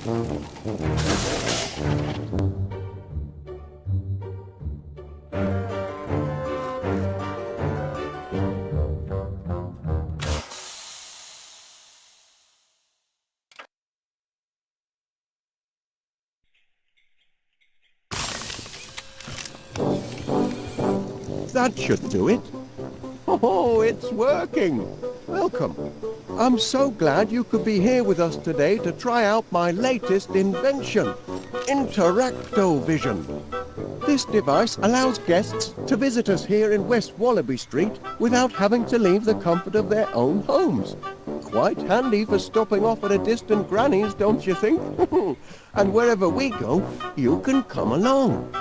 That should do it. Oh, it's working. Welcome. I'm so glad you could be here with us today to try out my latest invention, Interactovision. This device allows guests to visit us here in West Wallaby Street without having to leave the comfort of their own homes. Quite handy for stopping off at a distant granny's, don't you think? And wherever we go, you can come along.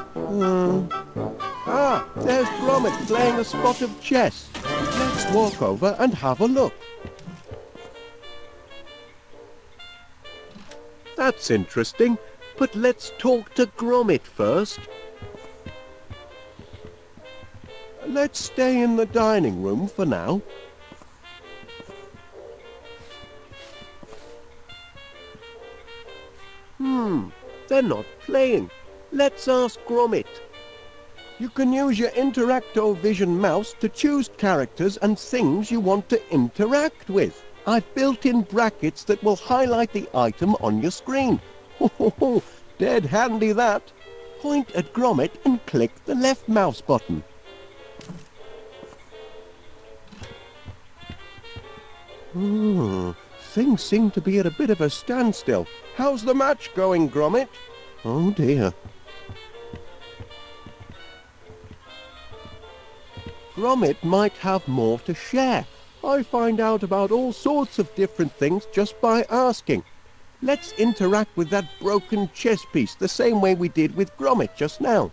There's Gromit playing a spot of chess. Let's walk over and have a look. That's interesting, but let's talk to Gromit first. Let's stay in the dining room for now. They're not playing. Let's ask Gromit. You can use your Interactovision mouse to choose characters and things you want to interact with. I've built in brackets that will highlight the item on your screen. Dead handy that. Point at Gromit and click the left mouse button. Things seem to be at a bit of a standstill. How's the match going, Gromit? Oh dear. Gromit might have more to share. I find out about all sorts of different things just by asking. Let's interact with that broken chess piece the same way we did with Gromit just now.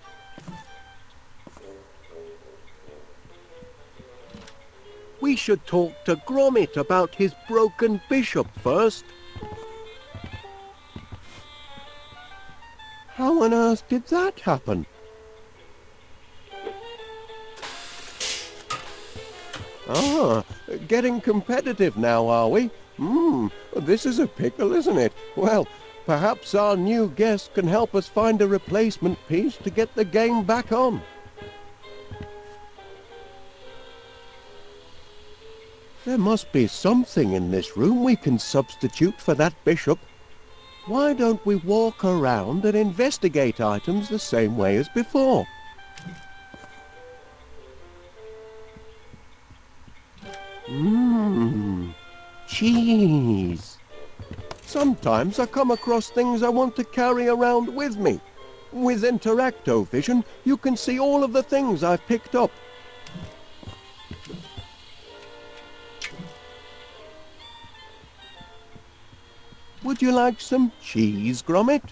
We should talk to Gromit about his broken bishop first. How on earth did that happen? Getting competitive now, are we? This is a pickle, isn't it? Well, perhaps our new guest can help us find a replacement piece to get the game back on. There must be something in this room we can substitute for that bishop. Why don't we walk around and investigate items the same way as before? Cheese. Sometimes I come across things I want to carry around with me. With Interactovision, you can see all of the things I've picked up. Would you like some cheese, Gromit?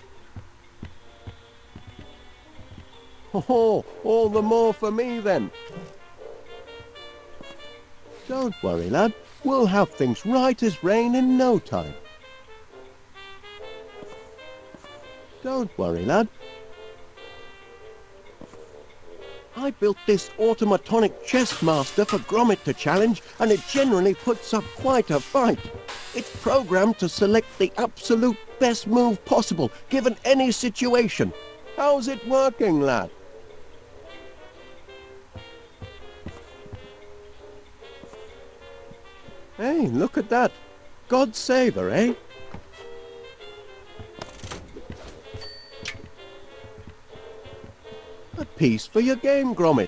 Oh, all the more for me then. Don't worry, lad. We'll have things right as rain in no time. Don't worry, lad. I built this automatonic chess master for Gromit to challenge, and it generally puts up quite a fight. It's programmed to select the absolute best move possible, given any situation. How's it working, lad? Hey, look at that. God save her, eh? A piece for your game, Gromit.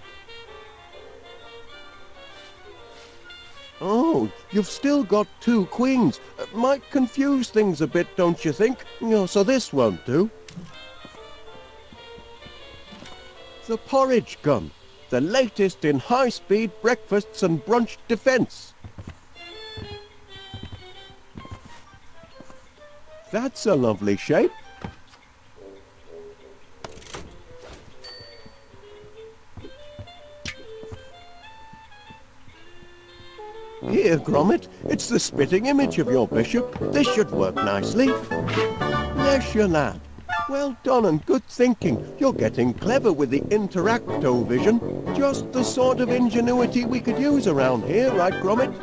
Oh, you've still got 2 queens. Might confuse things a bit, don't you think? So this won't do. The porridge gun. The latest in high-speed breakfasts and brunch defense. That's a lovely shape. Here, Gromit, it's the spitting image of your bishop. This should work nicely. Bless you, lad. Well done and good thinking. You're getting clever with the Interactovision. Just the sort of ingenuity we could use around here, right, Gromit?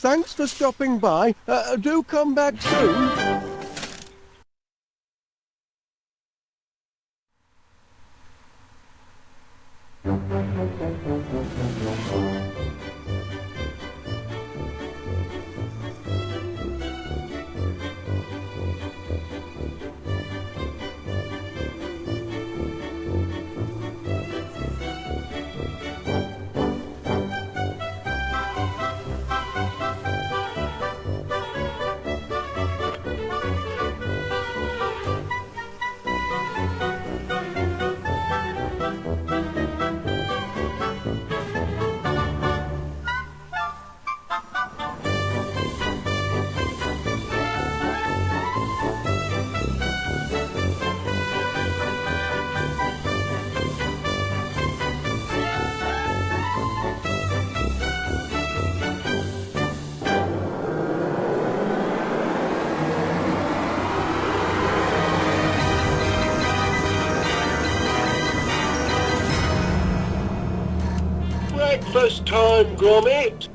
Thanks for stopping by. Do come back soon. Breakfast time, Gromit!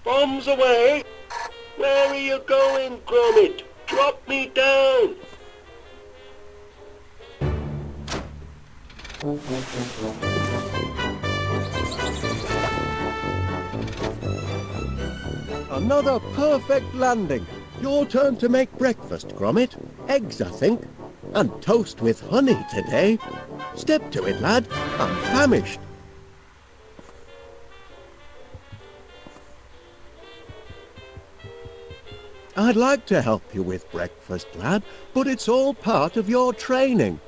Bombs away! Where are you going, Gromit? Drop me down! Another perfect landing. Your turn to make breakfast, Gromit. Eggs, I think. And toast with honey today. Step to it, lad. I'm famished. I'd like to help you with breakfast, lad, but it's all part of your training.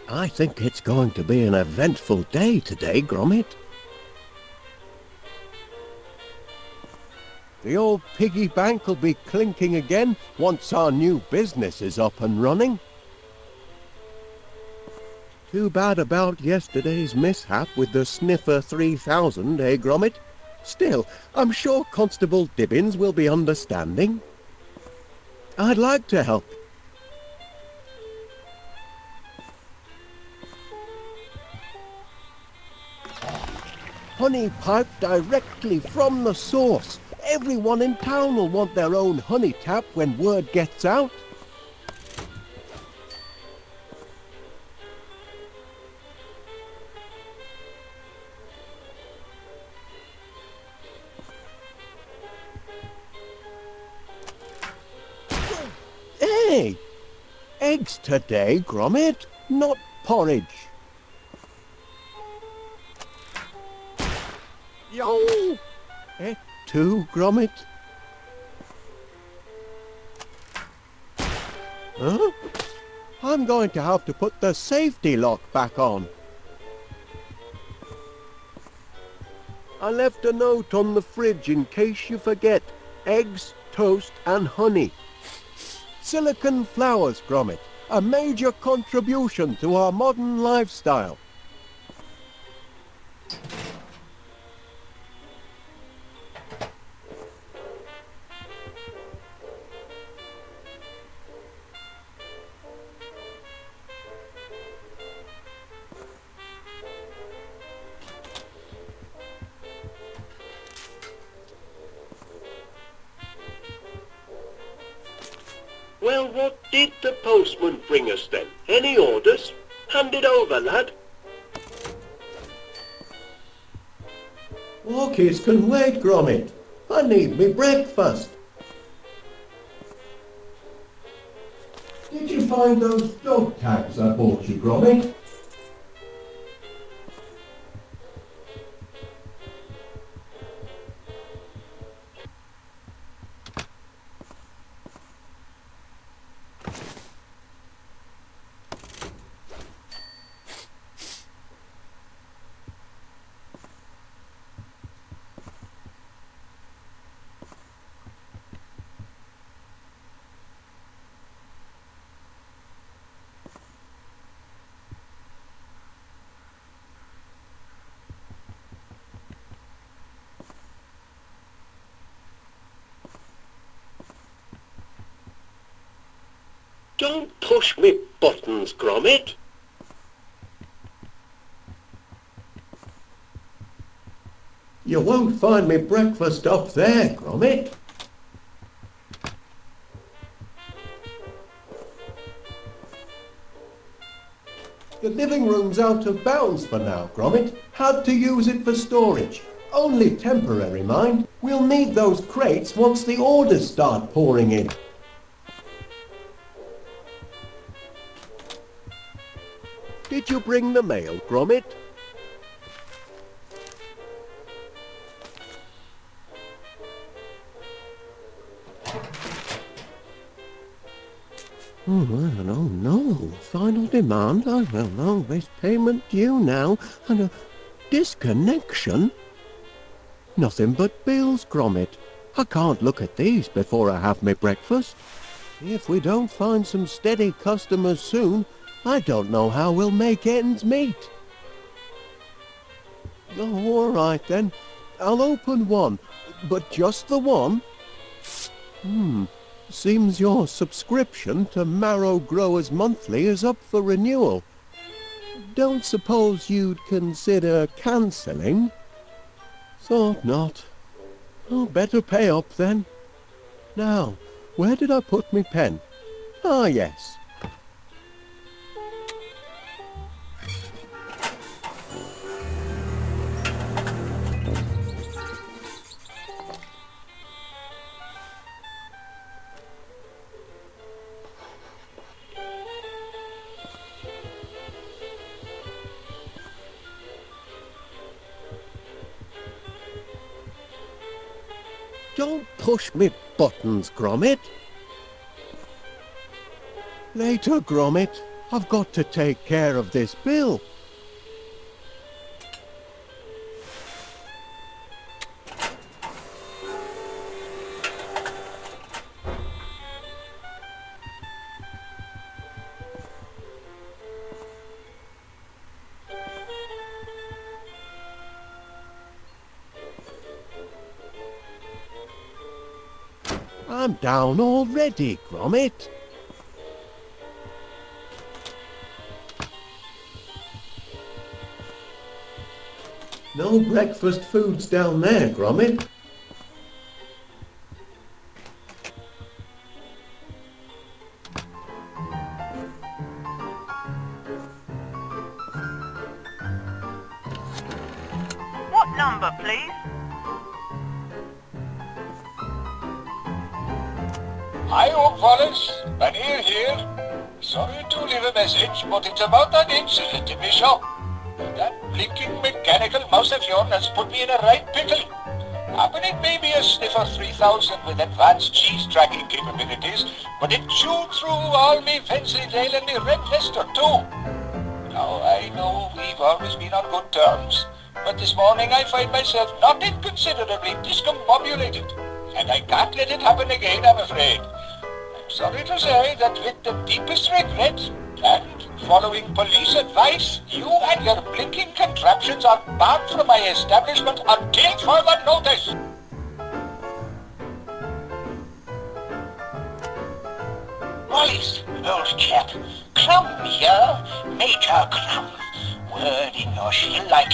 I think it's going to be an eventful day today, Gromit. The old piggy bank will be clinking again once our new business is up and running. Too bad about yesterday's mishap with the Sniffer 3000, eh, Gromit? Still, I'm sure Constable Dibbins will be understanding. I'd like to help. Honey pipe directly from the source. Everyone in town will want their own honey tap when word gets out. Hey! Eggs today, Gromit, not porridge. Yo! Two, Gromit? Huh? I'm going to have to put the safety lock back on. I left a note on the fridge in case you forget. Eggs, toast and honey. Silicon flowers, Gromit, a major contribution to our modern lifestyle. Well, what did the postman bring us then? Any orders? Hand it over, lad. Walkies can wait, Gromit. I need me breakfast. Did you find those dog tags I bought you, Gromit? Don't push me buttons, Gromit. You won't find me breakfast up there, Gromit. The living room's out of bounds for now, Gromit. Had to use it for storage. Only temporary, mind. We'll need those crates once the orders start pouring in. Did you bring the mail, Gromit? Oh, no. Final demand. I will know. There's payment due now. And a disconnection? Nothing but bills, Gromit. I can't look at these before I have my breakfast. If we don't find some steady customers soon, I don't know how we'll make ends meet. Oh, all right then. I'll open one, but just the one. Seems your subscription to Marrow Growers Monthly is up for renewal. Don't suppose you'd consider cancelling? Thought not. Oh, better pay up then. Now, where did I put my pen? Ah, yes. Don't push me buttons, Gromit. Later, Gromit. I've got to take care of this bill. I'm down already, Gromit. No breakfast foods down there, Gromit. What number, please? Hi, old Wallace. Vanille here. Sorry to leave a message, but it's about that incident in my shop. That blinking mechanical mouse of yours has put me in a right pickle. Happen it may be a Sniffer 3000 with advanced cheese tracking capabilities, but it chewed through all me Wensleydale and me Red Leicester too. Now, I know we've always been on good terms, but this morning I find myself not inconsiderably discombobulated, and I can't let it happen again, I'm afraid. Sorry to say that with the deepest regret, and following police advice, you and your blinking contraptions are barred from my establishment until further notice. Wallace, old chap, Crumb here, Major Crumb. Word in your shell like,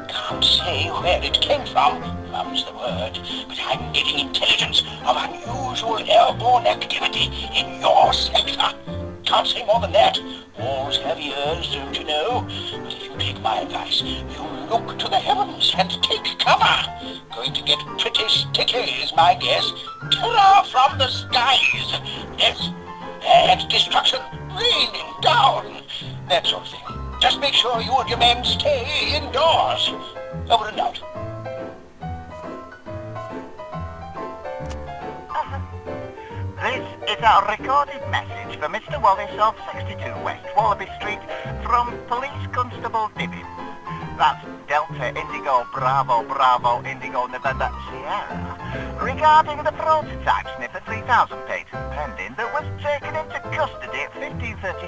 can't say where it came from, mum's the word, but I'm getting intelligence of unusual airborne activity in your sector. Can't say more than that. Walls have ears, don't you know? But if you take my advice, you look to the heavens and take cover. Going to get pretty sticky is my guess. Terror from the skies. Yes, and destruction raining down. That sort of thing. Just make sure you and your men stay indoors. Over and out. This is a recorded message for Mr. Wallace of 62 West Wallaby Street from Police Constable Dibbins. That's Delta Indigo Bravo Bravo Indigo November Sierra. Regarding the prototype Sniffer 3000 patent pending that was taken into custody at 15:30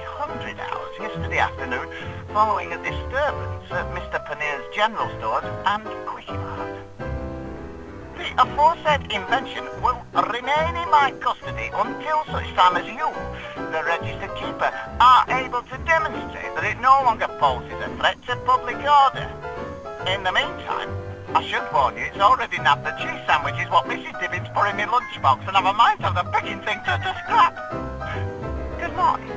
hours yesterday afternoon following a disturbance at Mr. Panier's General Stores and Quickie Mart. This aforesaid invention will remain in my custody until such time as you, the registered keeper, are able to demonstrate that it no longer poses a threat to public order. In the meantime, I should warn you, it's already nabbed the cheese sandwiches what Mrs. Dibbins put in my lunchbox, and I've a mind to have the picking thing to scrap. Good morning.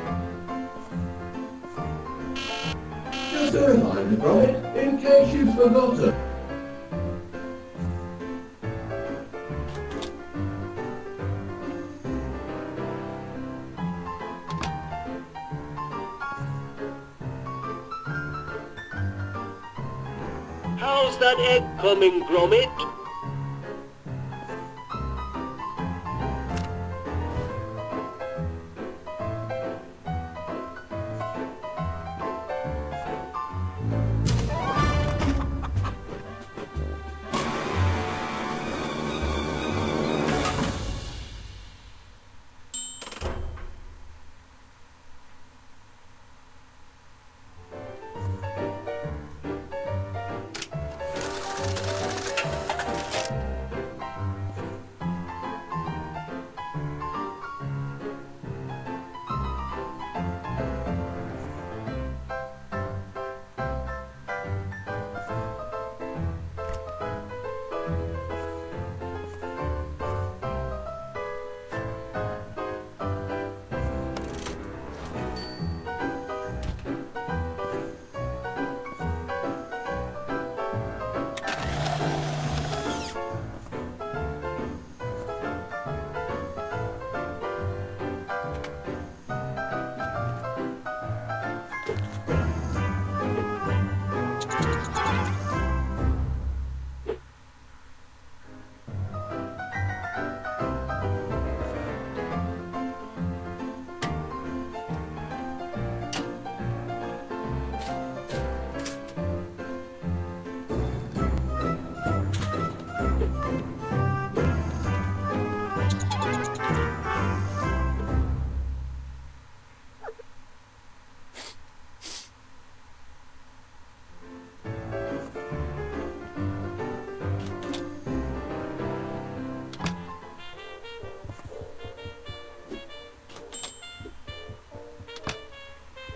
Just a reminder, Gromit, in case you've forgotten. How's that egg coming, Gromit?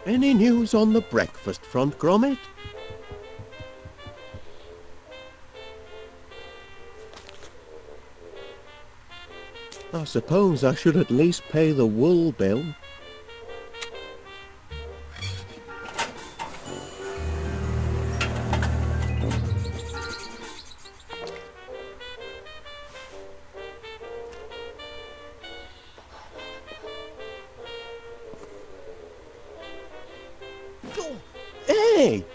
Any news on the breakfast front, Gromit? I suppose I should at least pay the wool bill. Hey!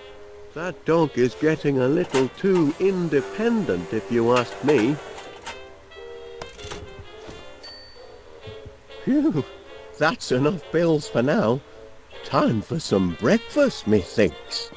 That dog is getting a little too independent, if you ask me. Phew, that's enough bills for now. Time for some breakfast, methinks.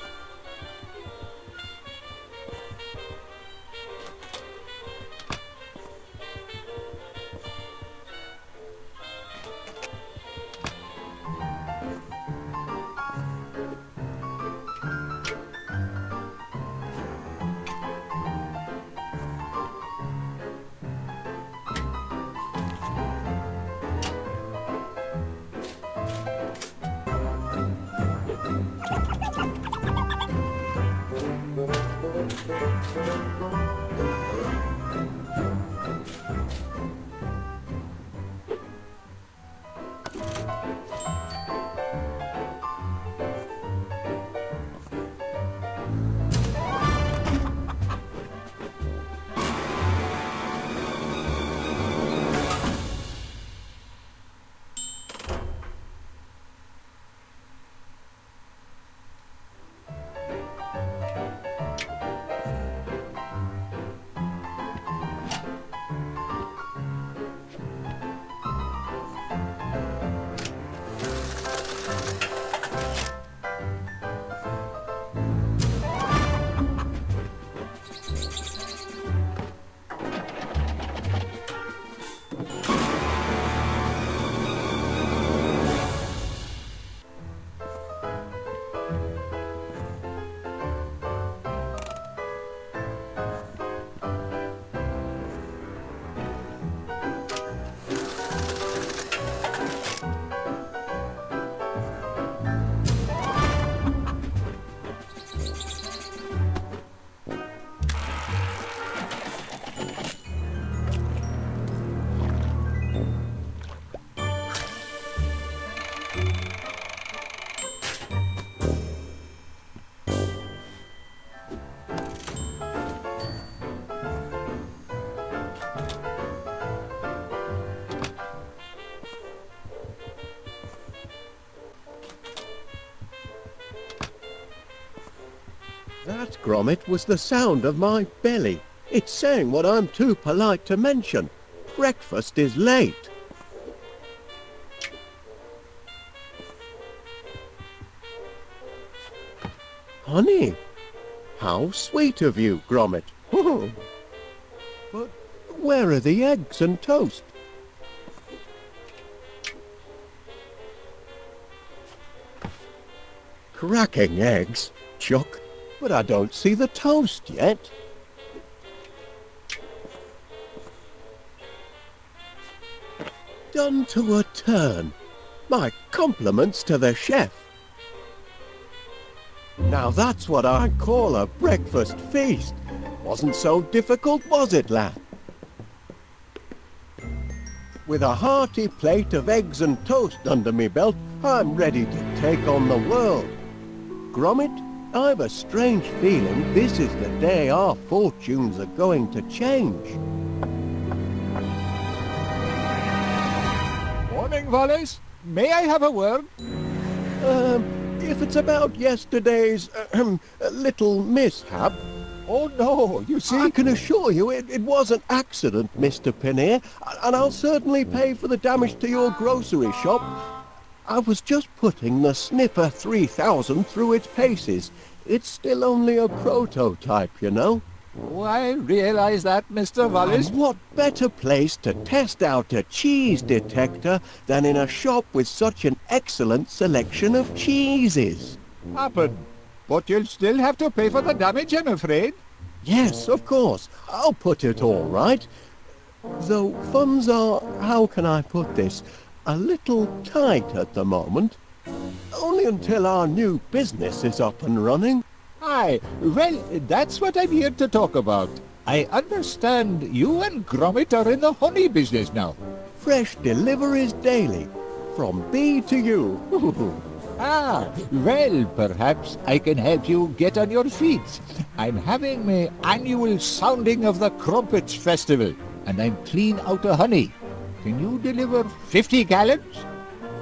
That, Gromit, was the sound of my belly. It's saying what I'm too polite to mention. Breakfast is late. Honey, how sweet of you, Gromit. But where are the eggs and toast? Cracking eggs, Chuck, but I don't see the toast yet. Done to a turn. My compliments to the chef. Now that's what I call a breakfast feast. Wasn't so difficult, was it, lad? With a hearty plate of eggs and toast under me belt, I'm ready to take on the world. Gromit, I've a strange feeling this is the day our fortunes are going to change. Morning, Wallace. May I have a word? If it's about yesterday's little mishap, Oh, no, you see... I can assure you it was an accident, Mr. Pinnear, and I'll certainly pay for the damage to your grocery shop. I was just putting the Sniffer 3000 through its paces. It's still only a prototype, you know. Oh, I realize that, Mr. Wallace. And what better place to test out a cheese detector than in a shop with such an excellent selection of cheeses? Happened. But you'll still have to pay for the damage, I'm afraid. Yes, of course. I'll put it all right. Though funds are, how can I put this, a little tight at the moment. Only until our new business is up and running. Aye, well, that's what I'm here to talk about. I understand you and Gromit are in the honey business now. Fresh deliveries daily, from bee to you. Ah, well, perhaps I can help you get on your feet. I'm having my annual sounding of the Crumpets Festival, and I'm clean out of honey. Can you deliver 50 gallons?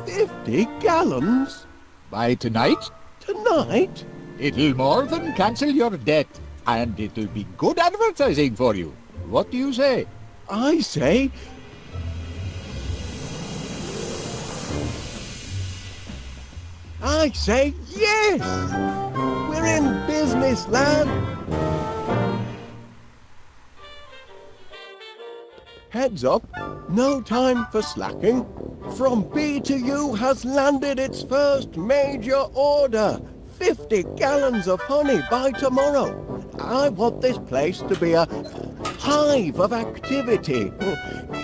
50 gallons? By tonight? Tonight? It'll more than cancel your debt, and it'll be good advertising for you. What do you say? I say... yes! We're in business, lad! Heads up, no time for slacking. From B to U has landed its first major order. 50 gallons of honey by tomorrow. I want this place to be a hive of activity.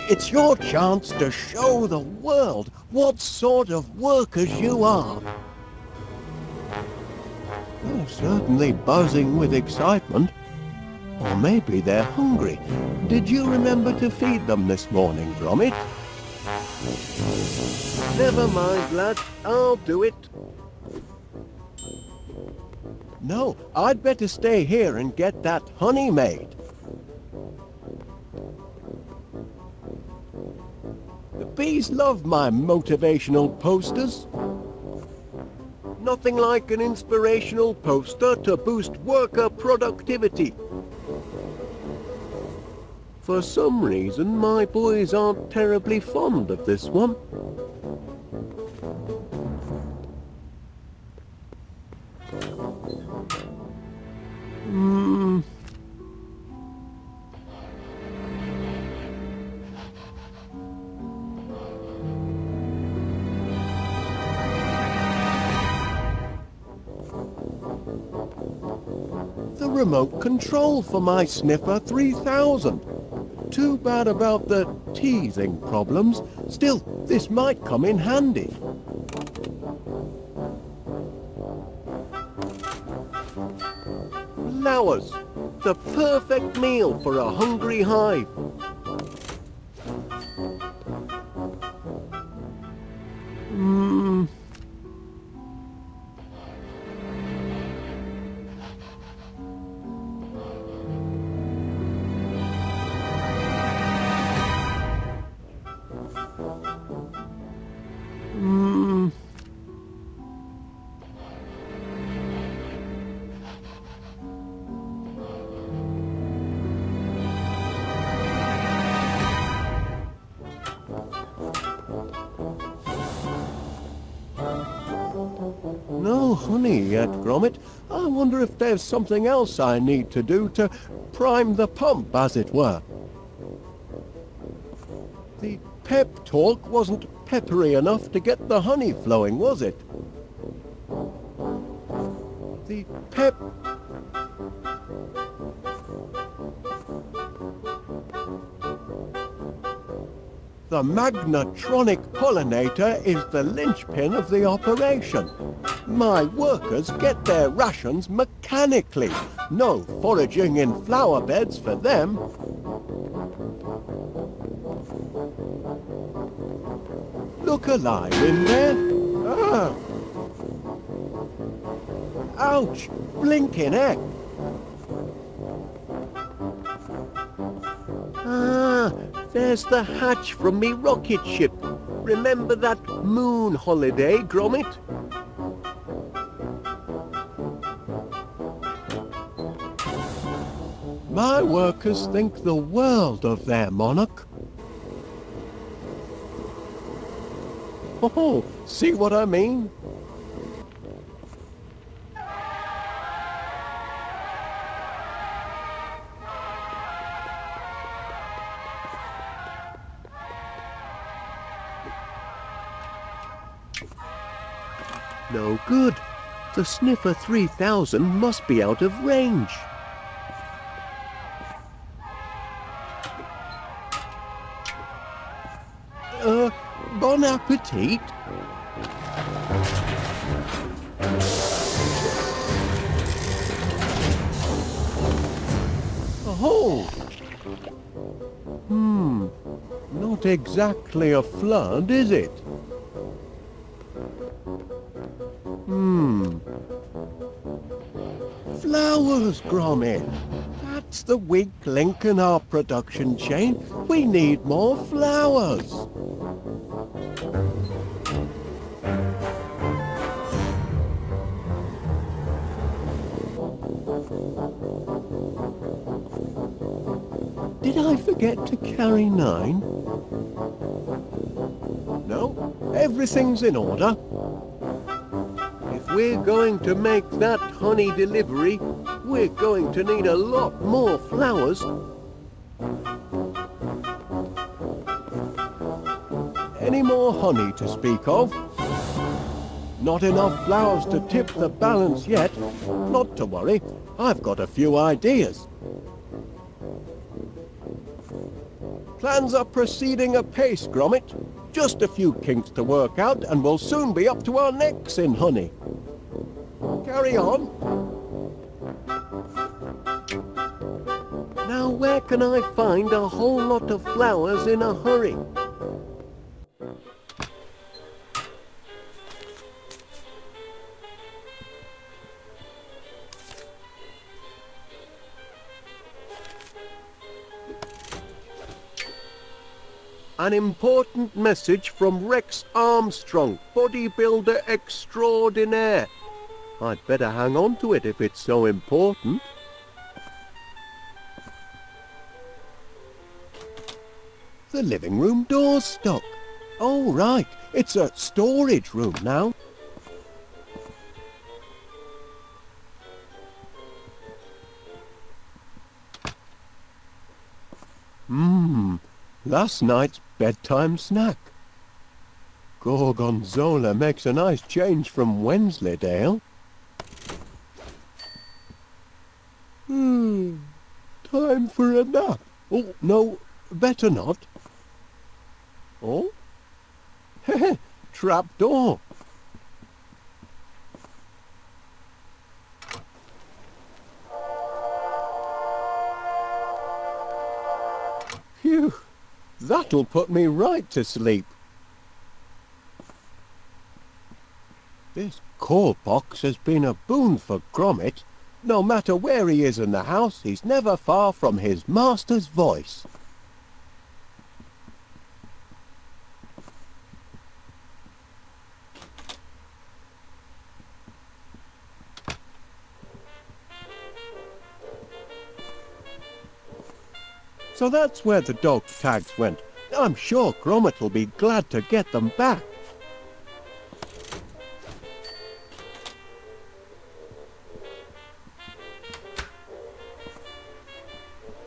It's your chance to show the world what sort of workers you are. They're certainly buzzing with excitement. Or maybe they're hungry. Did you remember to feed them this morning, Gromit? Never mind, lad. I'll do it. No, I'd better stay here and get that honey made. The bees love my motivational posters. Nothing like an inspirational poster to boost worker productivity. For some reason, my boys aren't terribly fond of this one. The remote control for my Sniffer 3000. Too bad about the teething problems. Still, this might come in handy. Flowers. The perfect meal for a hungry hive. honey yet, Gromit. I wonder if there's something else I need to do to prime the pump, as it were. The pep talk wasn't peppery enough to get the honey flowing, was it? The pep... The magnetronic pollinator is the linchpin of the operation. My workers get their rations mechanically. No foraging in flower beds for them. Look alive in there. Ah. Ouch! Blinking heck! Ah, there's the hatch from me rocket ship. Remember that moon holiday, Gromit? My workers think the world of their monarch. Oh, see what I mean? No good. The Sniffer 3000 must be out of range. Bon appetit. Oh! Not exactly a flood, is it? Flowers, Gromit. That's the weak link in our production chain. We need more flowers. Did I forget to carry 9? No, everything's in order. If we're going to make that honey delivery, we're going to need a lot more flowers. Any more honey to speak of? Not enough flowers to tip the balance yet. Not to worry, I've got a few ideas. Plans are proceeding apace, Gromit. Just a few kinks to work out and we'll soon be up to our necks in honey. Carry on. Now where can I find a whole lot of flowers in a hurry? An important message from Rex Armstrong, bodybuilder extraordinaire. I'd better hang on to it if it's so important. The living room door's stuck. Oh, right. It's a storage room now. Last night's bedtime snack. Gorgonzola makes a nice change from Wensleydale. Time for a nap. Oh, no, better not. Oh? Trap door. Phew. That'll put me right to sleep. This call box has been a boon for Gromit. No matter where he is in the house, he's never far from his master's voice. So that's where the dog tags went. I'm sure Gromit will be glad to get them back.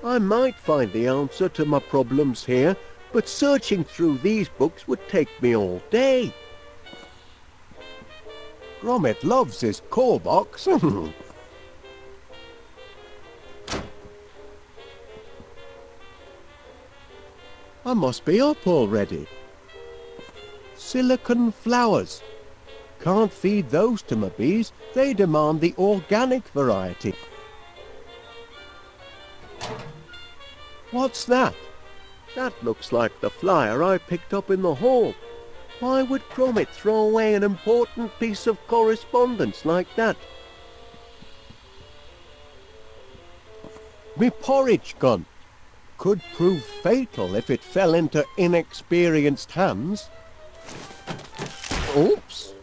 I might find the answer to my problems here, but searching through these books would take me all day. Gromit loves his core box. I must be up already. Silicon flowers. Can't feed those to my bees. They demand the organic variety. What's that? That looks like the flyer I picked up in the hall. Why would Gromit throw away an important piece of correspondence like that? Me porridge gun. Could prove fatal if it fell into inexperienced hands. Oops.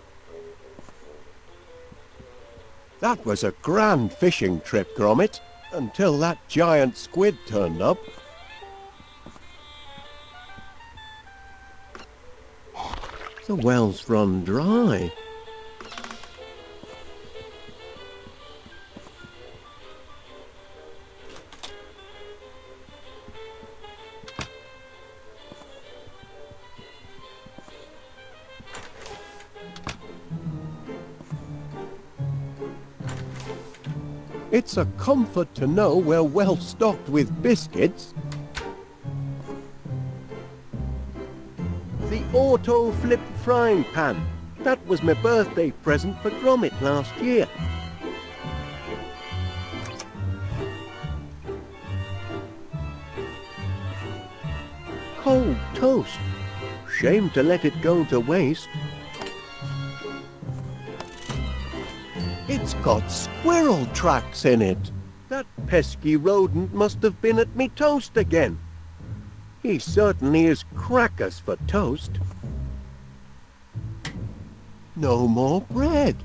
That was a grand fishing trip, Gromit, until that giant squid turned up. The well's run dry. It's a comfort to know we're well stocked with biscuits. The auto flip frying pan. That was my birthday present for Gromit last year. Cold toast. Shame to let it go to waste. It's got squirrel tracks in it. That pesky rodent must have been at me toast again. He certainly is crackers for toast. No more bread.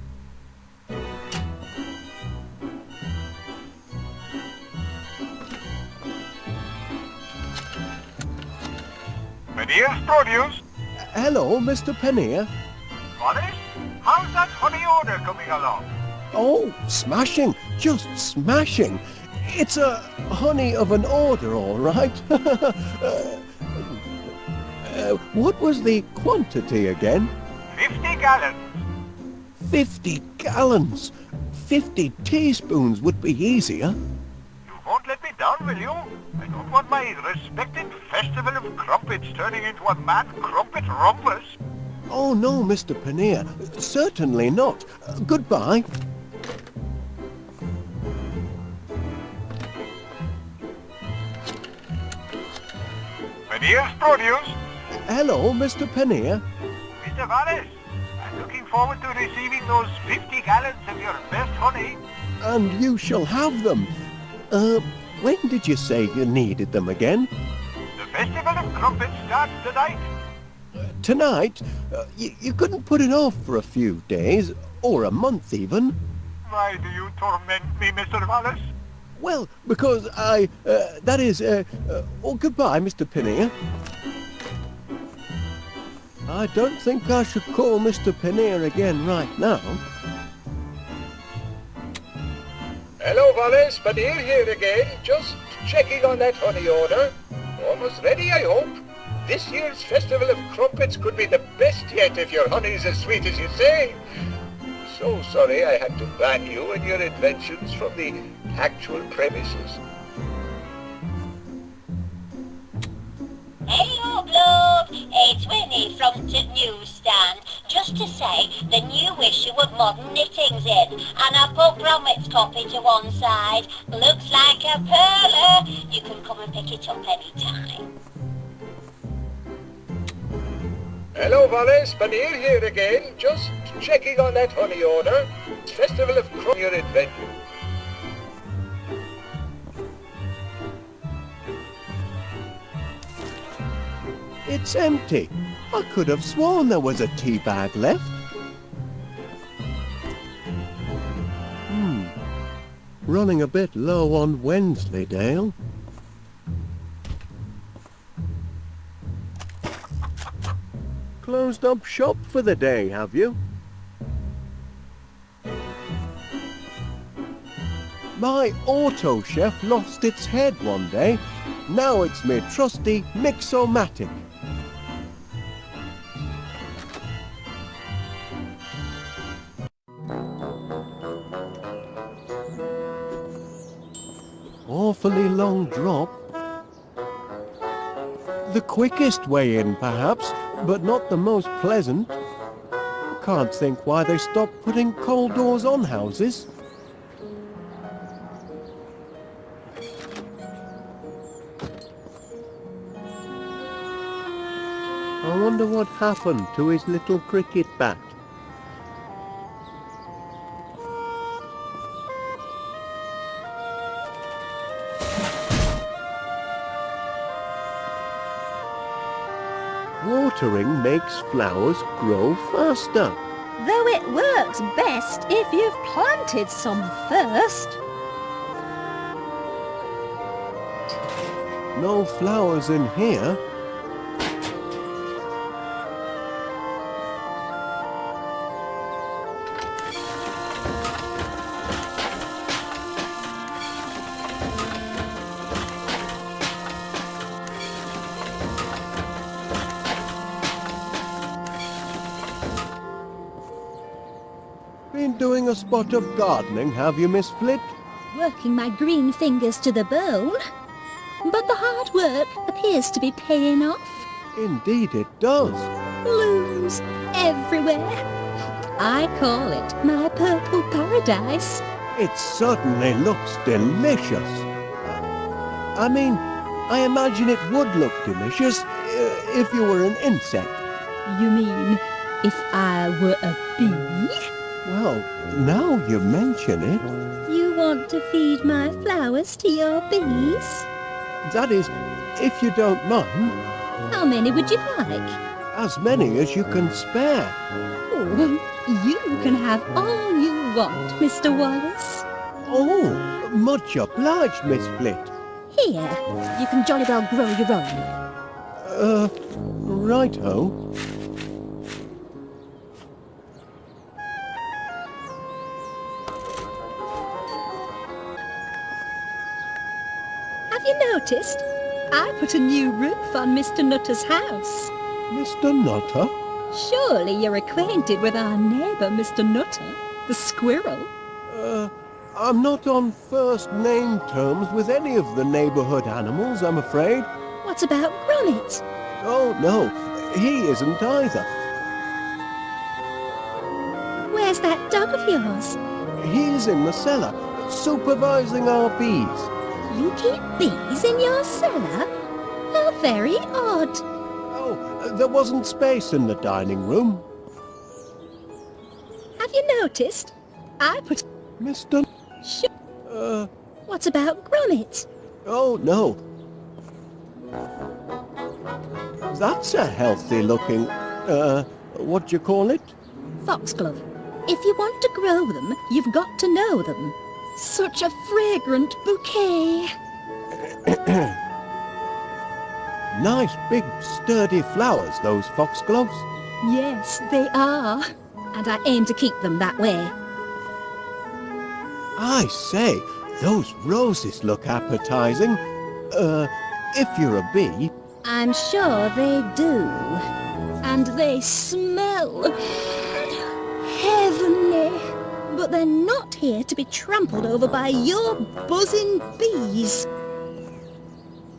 Meneer's produce. Hello, Mr. Pannier. Wallace, how's that honey order coming along? Oh, smashing, just smashing. It's a honey of an order, all right. What was the quantity again? 50 gallons. 50 gallons. 50 teaspoons would be easier. You won't let me down, will you? I don't want my respected festival of crumpets turning into a mad crumpet rumpus. Oh, no, Mr. Pannier. Certainly not. Goodbye. Meneer's produce. Hello, Mr. Pannier. Mr. Wallace, I'm looking forward to receiving those 50 gallons of your best honey. And you shall have them. When did you say you needed them again? The festival of crumpets starts tonight. Tonight? You couldn't put it off for a few days, or a month even. Why do you torment me, Mr. Wallace? Well, because goodbye, Mr. Pannier. I don't think I should call Mr. Pannier again right now. Hello, Wallace. Pannier here again. Just checking on that honey order. Almost ready, I hope. This year's Festival of Crumpets could be the best yet if your honey's as sweet as you say. So sorry I had to ban you and your inventions from the actual premises. Hello, Blob. It's Winnie from the newsstand. Just to say, the new issue of Modern Knittings in, and I've put Gromit's copy to one side. Looks like a perler. You can come and pick it up any time. Hello, Wallace. Pannier here again. Just checking on that honey order. Festival of Crumpets, your invention. It's empty. I could have sworn there was a tea bag left. Running a bit low on Wensleydale. Closed up shop for the day, have you? My auto chef lost its head one day. Now it's me trusty Mixomatic. Awfully long drop. The quickest way in, perhaps, but not the most pleasant. Can't think why they stopped putting coal doors on houses. I wonder what happened to his little cricket bat. Watering makes flowers grow faster. Though it works best if you've planted some first. No flowers in here. Been doing a spot of gardening, have you, Miss Flit? Working my green fingers to the bone. But the hard work appears to be paying off. Indeed it does. Blooms everywhere. I call it my purple paradise. It certainly looks delicious. I mean, I imagine it would look delicious if you were an insect. You mean if I were a bee? Well, now you mention it. You want to feed my flowers to your bees? That is, if you don't mind, How many would you like? as many as you can spare. Oh, you can have all you want, Mr. Wallace. Oh, much obliged, Miss Flit. Here, you can jolly well grow your own. Righto. Have you noticed? I put a new roof on Mr. Nutter's house. Mr. Nutter? Surely you're acquainted with our neighbour, Mr. Nutter, the squirrel. I'm not on first name terms with any of the neighbourhood animals, I'm afraid. What about Gromit? Oh, no, he isn't either. Where's that dog of yours? He's in the cellar, supervising our bees. You keep bees in your cellar? How very odd. Oh, there wasn't space in the dining room. Have you noticed? I put... Mr. What about Gromit? Oh, no. That's a healthy looking, what do you call it? Foxglove. If you want to grow them, you've got to know them. Such a fragrant bouquet. Nice big sturdy flowers, those foxgloves. Yes, they are. And I aim to keep them that way. I say, those roses look appetizing. If you're a bee. I'm sure they do. And they smell heavenly. But they're not here to be trampled over by your buzzing bees.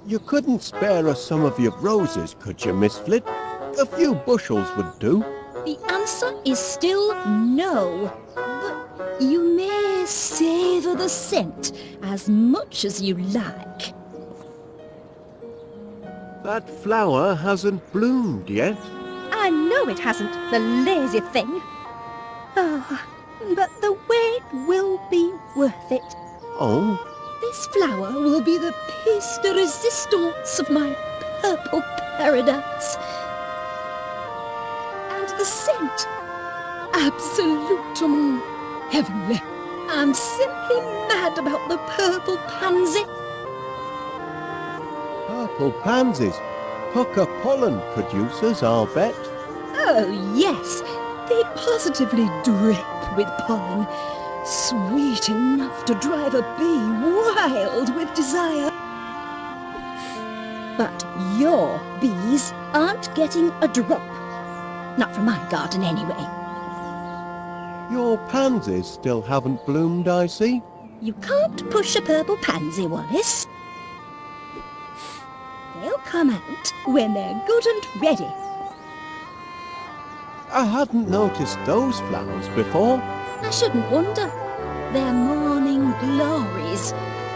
You couldn't spare us some of your roses, could you, Miss Flit? A few bushels would do. The answer is still no. But you may savour the scent as much as you like. That flower hasn't bloomed yet. I know it hasn't, the lazy thing. Ah, but the wait will be worth it. Oh, This flower will be the piece de resistance of my purple paradise. And the scent, absolutement heavenly. I'm simply mad about the purple pansy. purple pansies. Pucker pollen producers, I'll bet. Oh, yes. They positively drip with pollen. Sweet enough to drive a bee wild with desire. But your bees aren't getting a drop. Not from my garden, anyway. Your pansies still haven't bloomed, I see. You can't push a purple pansy, Wallace. They'll come out when they're good and ready. I hadn't noticed those flowers before. I shouldn't wonder. They're morning glories,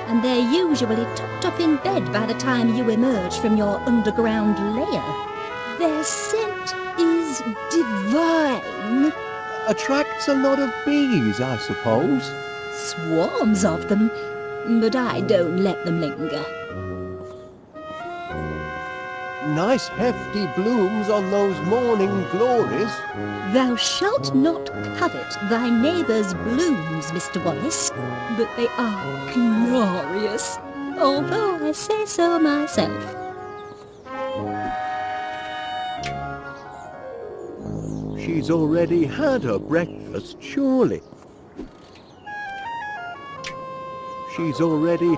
and they're usually tucked up in bed by the time you emerge from your underground lair. Their scent is divine. Attracts a lot of bees, I suppose. Swarms of them, but I don't let them linger. Nice hefty blooms on those morning glories. Thou shalt not covet thy neighbour's blooms, Mr. Wallace, but they are glorious, although I say so myself. She's already had her breakfast, surely. She's already...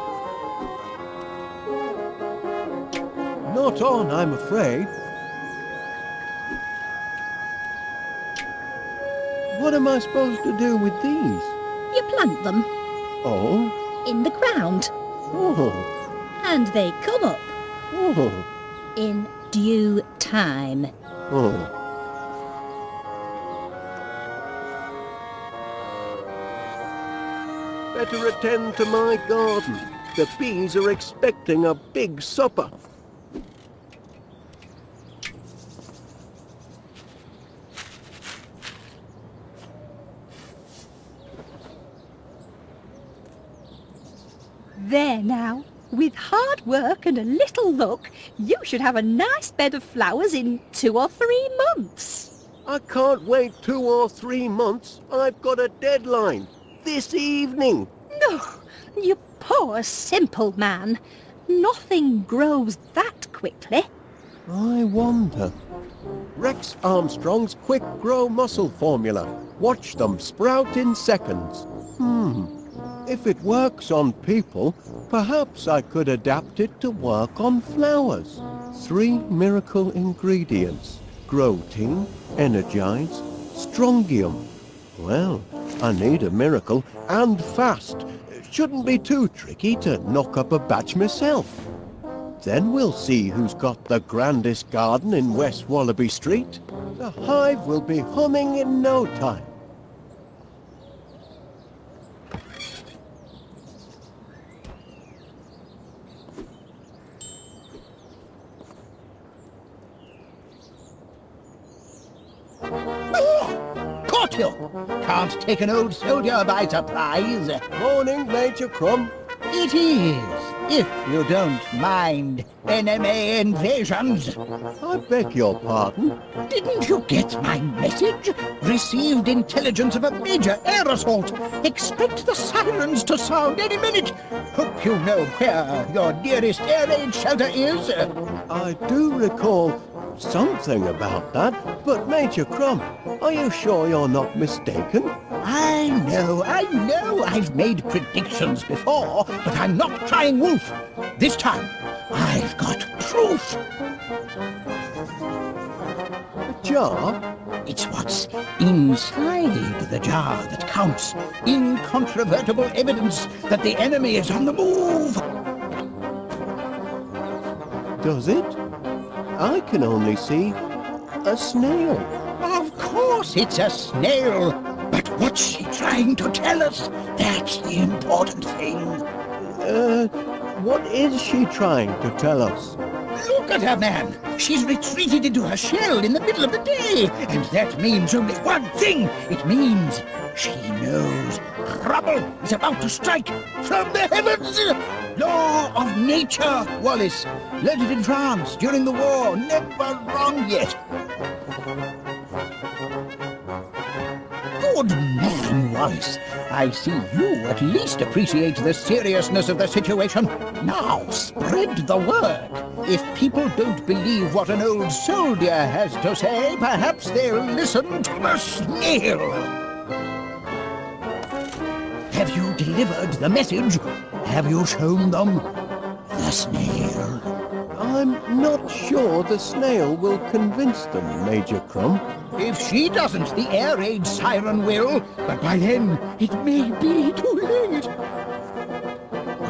Not on, I'm afraid. What am I supposed to do with these? You plant them Oh, in the ground, oh, and they come up oh, in due time. oh. Better attend to my garden. The bees are expecting a big supper. There now, with hard work and a little luck, you should have a nice bed of flowers in 2 or 3 months. I can't wait 2 or 3 months. I've got a deadline. This evening. No, you poor simple man. Nothing grows that quickly. I wonder. Rex Armstrong's quick grow muscle formula. Watch them sprout in seconds. If it works on people, perhaps I could adapt it to work on flowers. 3 miracle ingredients. Grow-team, energize, strongium. Well, I need a miracle, and fast. It shouldn't be too tricky to knock up a batch myself. Then we'll see who's got the grandest garden in West Wallaby Street. The hive will be humming in no time. Caught you! Can't take an old soldier by surprise. Morning, Major Crumb. It is, if you don't mind enemy invasions. I beg your pardon. Didn't you get my message? Received intelligence of a major air assault. Expect the sirens to sound any minute. Hope you know where your nearest air raid shelter is. I do recall something about that, but Major Crumb, are you sure you're not mistaken? I know. I've made predictions before, but I'm not trying wolf. This time, I've got truth. A jar? It's what's inside the jar that counts. Incontrovertible evidence that the enemy is on the move. Does it? I can only see a snail. Of course it's a snail. But what's she trying to tell us? That's the important thing. What is she trying to tell us? Look at her, man. She's retreated into her shell in the middle of the day. And that means only one thing. It means she knows trouble is about to strike from the heavens. Law of nature, Wallace. Learned it in France during the war. Never wrong yet. Good man, Wallace. I see you at least appreciate the seriousness of the situation. Now, spread the word. If people don't believe what an old soldier has to say, perhaps they'll listen to the snail. Have you delivered the message? Have you shown them the snail? I'm not sure the snail will convince them, Major Crumb. If she doesn't, the air raid siren will. But by then, it may be too late.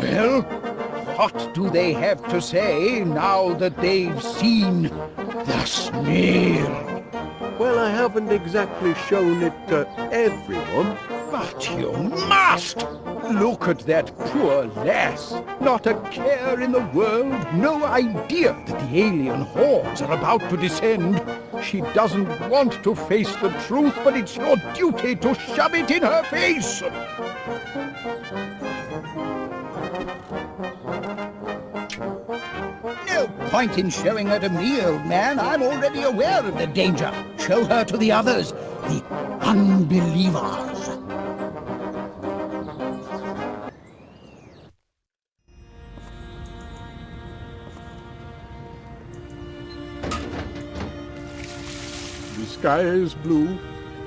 Well, what do they have to say now that they've seen the snail? Well, I haven't exactly shown it to everyone. But you must! Look at that poor lass. Not a care in the world, no idea that the alien hordes are about to descend. She doesn't want to face the truth, but it's your duty to shove it in her face. No point in showing her to me, old man. I'm already aware of the danger. Show her to the others, the unbelievers. The sky is blue,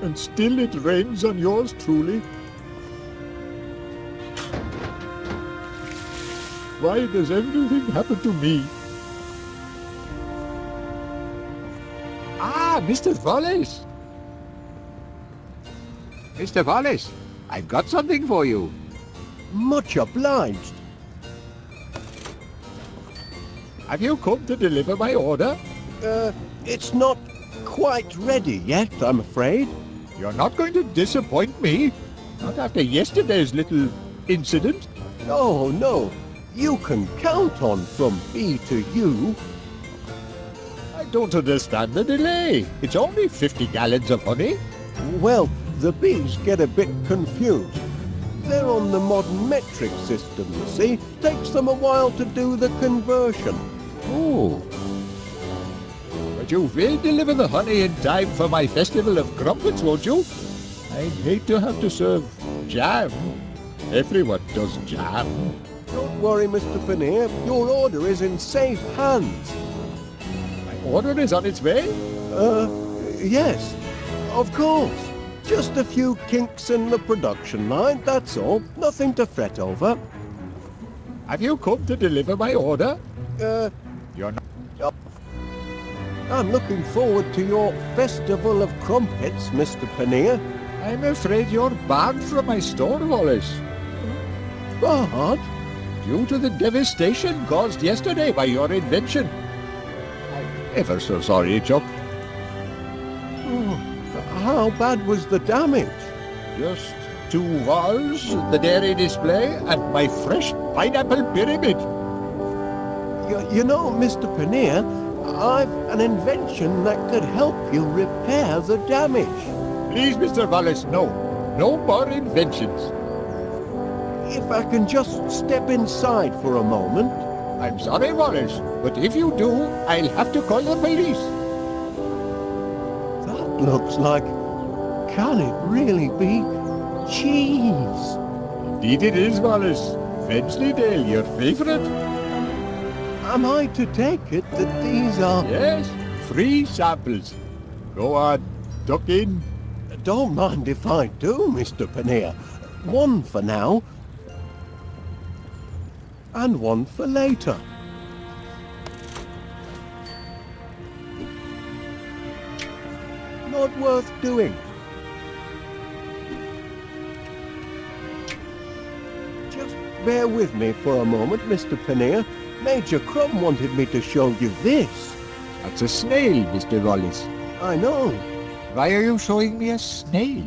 and still it rains on yours truly. Why does everything happen to me? Ah, Mr. Wallace! Mr. Wallace, I've got something for you. Much obliged. Have you come to deliver my order? It's not quite ready yet, I'm afraid. You're not going to disappoint me. Not after yesterday's little incident. Oh, no. You can count on from B to U. I don't understand the delay. It's only 50 gallons of honey. Well, the bees get a bit confused. They're on the modern metric system, you see. Takes them a while to do the conversion. Oh. But you will deliver the honey in time for my festival of crumpets, won't you? I'd hate to have to serve jam. Everyone does jam. Don't worry, Mr. Paneer. Your order is in safe hands. My order is on its way? Yes, of course. Just a few kinks in the production line, that's all. Nothing to fret over. Have you come to deliver my order? You're not... I'm looking forward to your festival of crumpets, Mr. Paneer. I'm afraid you're barred from my store, Wallace. Barred? Due to the devastation caused yesterday by your invention. I'm ever so sorry, Chuck. Oh, how bad was the damage? Just 2 walls, the dairy display, and my fresh pineapple pyramid. You know, Mr. Paneer, I've an invention that could help you repair the damage. Please, Mr. Wallace, no. No more inventions. If I can just step inside for a moment. I'm sorry, Wallace, but if you do, I'll have to call the police. That looks like... Can it really be cheese? Indeed it is, Wallace. Wensleydale, your favorite? Am I to take it that these are... Yes, free samples. Go on, duck in. Don't mind if I do, Mr. Paneer. One for now. And one for later. Not worth doing. Just bear with me for a moment, Mr. Paneer. Major Crumb wanted me to show you this. That's a snail, Mr. Wallace. I know. Why are you showing me a snail?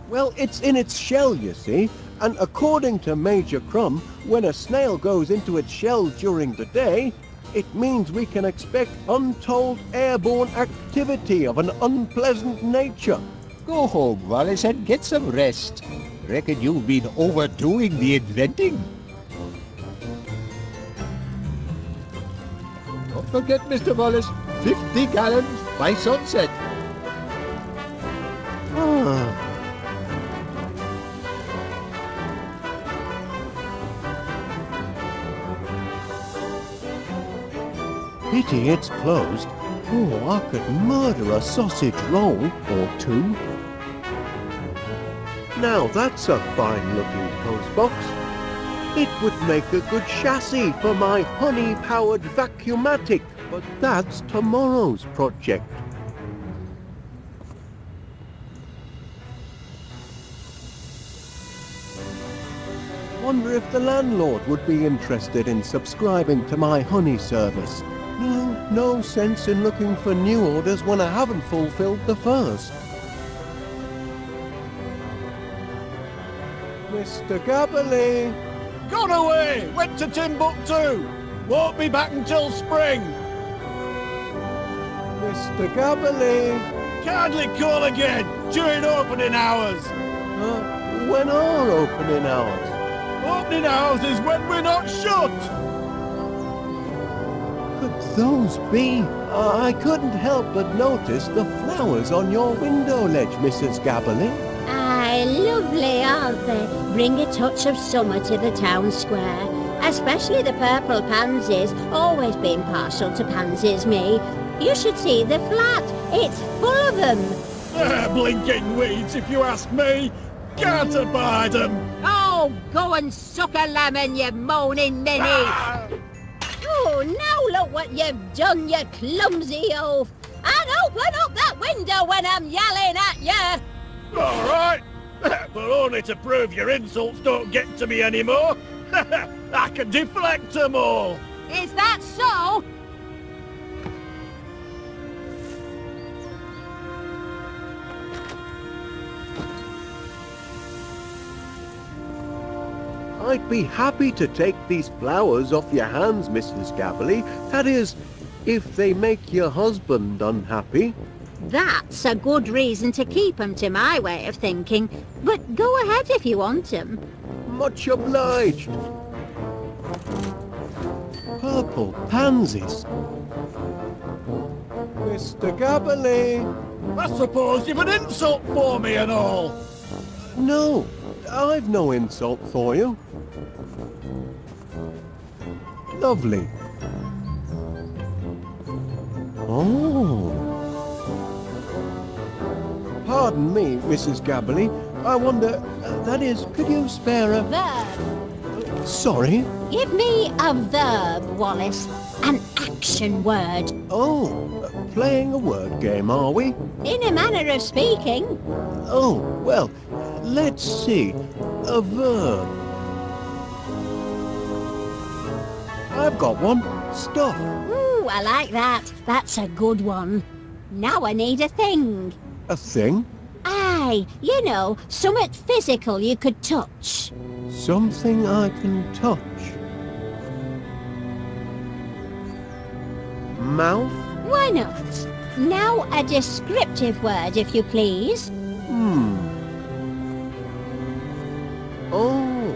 Well, it's in its shell, you see. And according to Major Crumb, when a snail goes into its shell during the day, it means we can expect untold airborne activity of an unpleasant nature. Go home, Wallace, and get some rest. Reckon you've been overdoing the inventing. Don't forget, Mr. Wallace, 50 gallons by sunset. Ah. Pity it's closed. Oh, I could murder a sausage roll or two. Now that's a fine-looking postbox. It would make a good chassis for my honey-powered vacuumatic, but that's tomorrow's project. Wonder if the landlord would be interested in subscribing to my honey service. No sense in looking for new orders when I haven't fulfilled the first. Mr. Gabberley! Gone away! Went to Timbuktu! Won't be back until spring! Mr. Gabberley! Kindly call again during opening hours! When are opening hours? Opening hours is when we're not shut! Could those be? I couldn't help but notice the flowers on your window ledge, Mrs. Gabberley. Aye, lovely, aren't they? Bring a touch of summer to the town square. Especially the purple pansies. Always been partial to pansies, me. You should see the flat. It's full of them. Blinking weeds, if you ask me. Can't abide them. Oh, go and suck a lemon, you moaning ninny. Oh, now look what you've done, you clumsy oaf. And open up that window when I'm yelling at you. All right, but only to prove your insults don't get to me anymore. I can deflect them all. Is that so? I'd be happy to take these flowers off your hands, Mrs. Gabberley. That is, if they make your husband unhappy. That's a good reason to keep 'em, to my way of thinking. But go ahead if you want 'em. Much obliged. Purple pansies. Mr. Gabberley. I suppose you've an insult for me and all. No, I've no insult for you. Lovely. Oh. Pardon me, Mrs. Gabberley. I wonder, that is, could you spare a... Verb. Sorry? Give me a verb, Wallace. An action word. Oh, playing a word game, are we? In a manner of speaking. Oh, well, let's see. A verb. I've got one. Stuff. Ooh, I like that. That's a good one. Now I need a thing. A thing? Aye, you know, something physical you could touch. Something I can touch. Mouth? Why not? Now a descriptive word, if you please. Oh,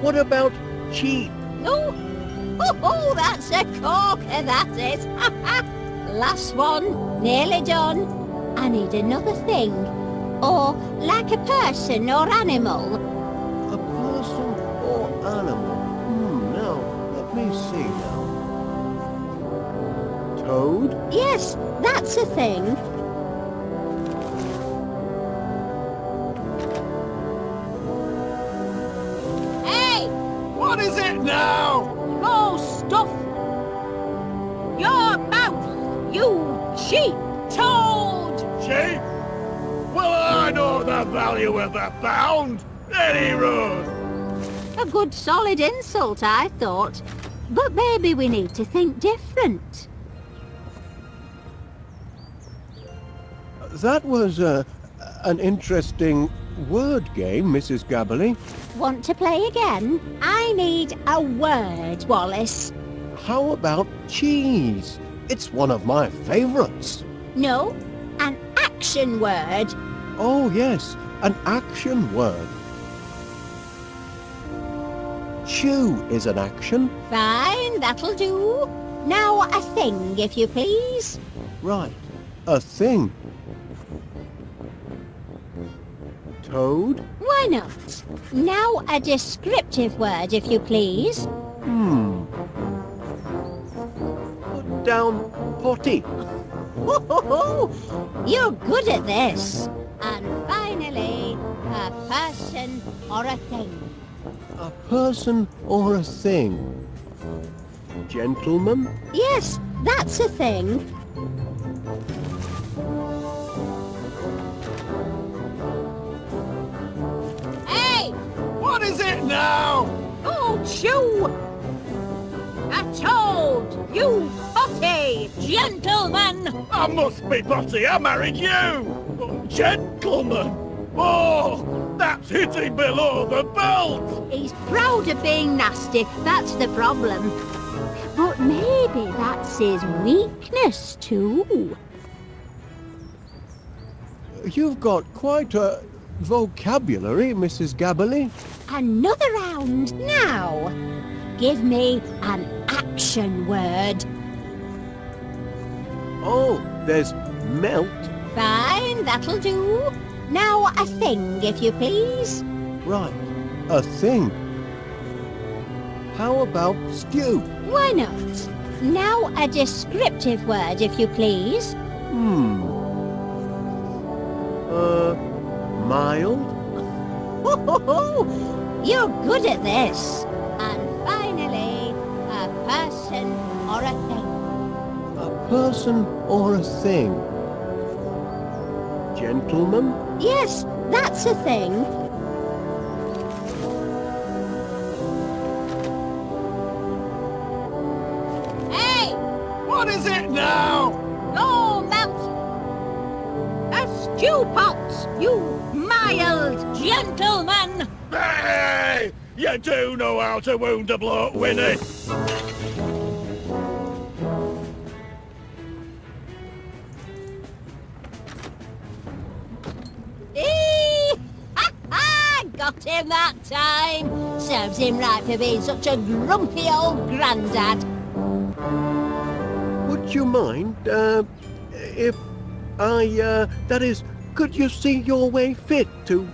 what about cheap? Oh, that's a corker, that is. Last one, nearly done. I need another thing. Or like a person or animal. A person or animal? Now, let me see now. Toad? Yes, that's a thing. Hey! What is it now? Oh, stuff! Your mouth, you cheap toad! Cheap? Well, I know the value of a pound. Any road. A good solid insult, I thought. But maybe we need to think different. That was an interesting word game, Mrs. Gabberley. Want to play again? I need a word, Wallace. How about cheese? It's one of my favourites. No, an action word. Oh, yes, an action word. Chew is an action. Fine, that'll do. Now a thing, if you please. Right, a thing. Toad? Why not? Now a descriptive word, if you please. Put down potty. You're good at this. And finally, A person or a thing? A person or a thing? Gentleman? Yes, that's a thing. Hey! What is it now? Oh, shoo! A toad! You hotty gentleman! I must be Butty, I married you! Gentlemen! Oh, that's hitting below the belt! He's proud of being nasty, that's the problem. But maybe that's his weakness too. You've got quite a vocabulary, Mrs. Gabberly. Another round now. Give me an action word. Oh, there's melt. Fine, that'll do. Now a thing, if you please. Right, a thing. How about stew? Why not? Now a descriptive word, if you please. Mild? You're good at this. And finally, a person or a thing. A person or a thing? Gentleman? Yes, that's a thing. Hey! What is it now? No mouth! A stew pot, you mild gentleman! Hey! You do know how to wound a bloke, Winnie. Got him that time. Serves him right for being such a grumpy old grandad. Would you mind, if I, that is, could you see your way fit to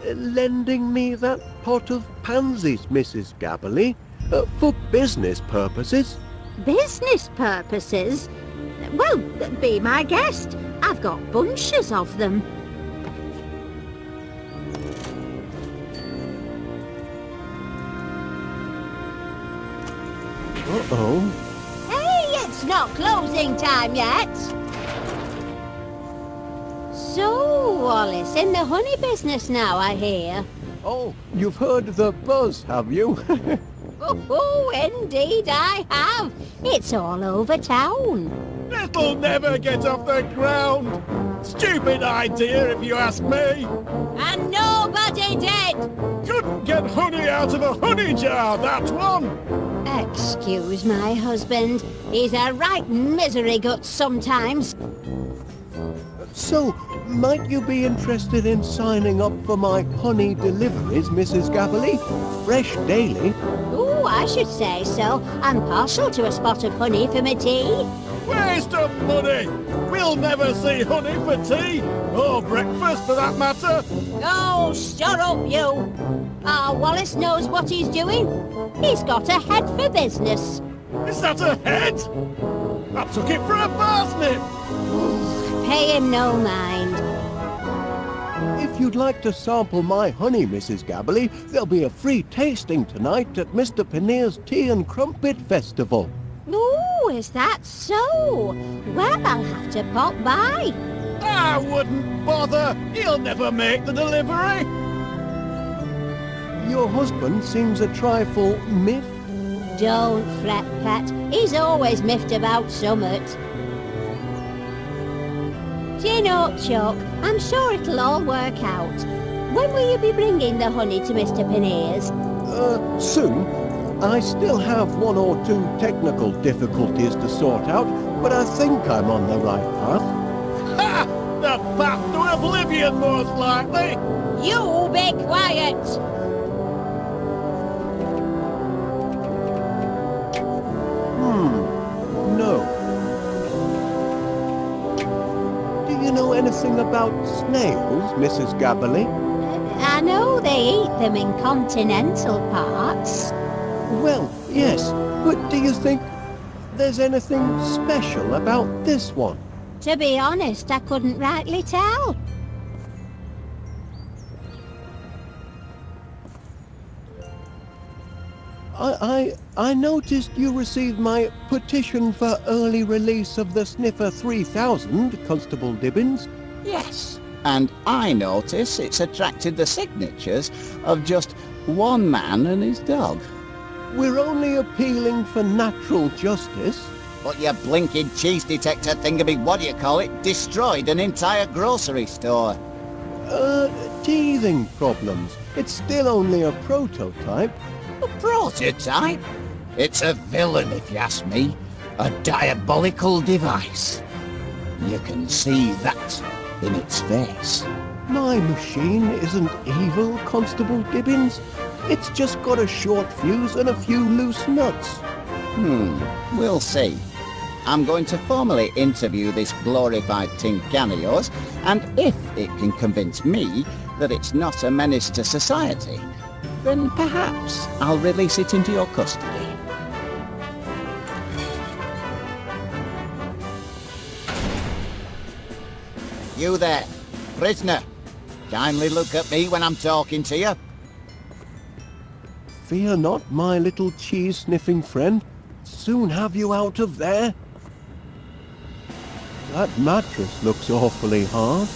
lending me that pot of pansies, Mrs. Gabberly, for business purposes? Business purposes? Well, be my guest. I've got bunches of them. Uh-oh. Hey, it's not closing time yet. So, Wallace, in the honey business now, I hear. Oh, you've heard the buzz, have you? Oh, indeed I have. It's all over town. It'll never get off the ground. Stupid idea, if you ask me. And nobody did. Couldn't get honey out of a honey jar, that one. Excuse my husband. He's a right misery gut sometimes. So, might you be interested in signing up for my honey deliveries, Mrs. Gabberly? Fresh daily. Ooh, I should say so. I'm partial to a spot of honey for my tea. Waste of money. We'll never see honey for tea, or breakfast for that matter. Oh, shut up, you. Wallace knows what he's doing. He's got a head for business. Is that a head? I took it for a parsnip. Pay him no mind. If you'd like to sample my honey, Mrs. Gabberly, there'll be a free tasting tonight at Mr. Panneer's Tea and Crumpet Festival. Ooh, is that so? Well, I'll have to pop by. I wouldn't bother. He'll never make the delivery. Your husband seems a trifle miffed. Don't fret, Pat. He's always miffed about summit. Chin up, Chuck. I'm sure it'll all work out. When will you be bringing the honey to Mr. Panneer's? Soon. I still have one or two technical difficulties to sort out, but I think I'm on the right path. Ha! The path to oblivion, most likely. You be quiet! No. Do you know anything about snails, Mrs. Gabberly? I know they eat them in continental parts. Well, yes, but do you think there's anything special about this one? To be honest, I couldn't rightly tell. I noticed you received my petition for early release of the Sniffer 3000, Constable Dibbins. Yes, and I notice it's attracted the signatures of just one man and his dog. We're only appealing for natural justice. But your blinking cheese detector thingammy, what do you call it, destroyed an entire grocery store. Teething problems. It's still only a prototype. A prototype? It's a villain, if you ask me. A diabolical device. You can see that in its face. My machine isn't evil, Constable Dibbins. It's just got a short fuse and a few loose nuts. We'll see. I'm going to formally interview this glorified tin can of yours, and if it can convince me that it's not a menace to society, then perhaps I'll release it into your custody. You there, prisoner. Kindly look at me when I'm talking to you. Fear not, my little cheese-sniffing friend. Soon have you out of there. That mattress looks awfully hard.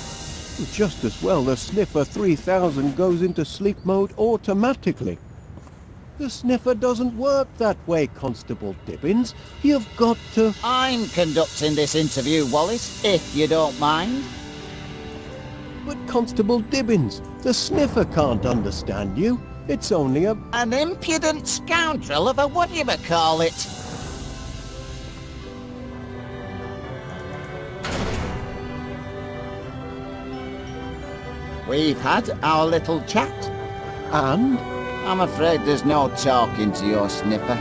Just as well the Sniffer 3000 goes into sleep mode automatically. The Sniffer doesn't work that way, Constable Dibbins. You've got to... I'm conducting this interview, Wallace, if you don't mind. But Constable Dibbins, the Sniffer can't understand you. It's only a... An impudent scoundrel of a whatchamacallit. We've had our little chat. And? I'm afraid there's no talking to your Sniffer.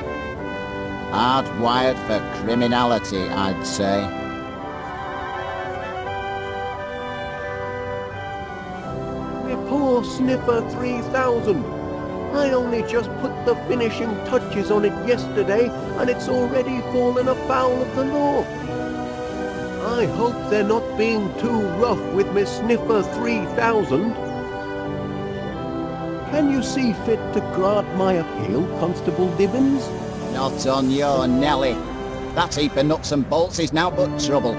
Hardwired for criminality, I'd say. My poor Sniffer 3000. I only just put the finishing touches on it yesterday, and it's already fallen afoul of the law. I hope they're not being too rough with Miss Sniffer 3000. Can you see fit to grant my appeal, Constable Dibbins? Not on your Nelly. That heap of nuts and bolts is now but trouble.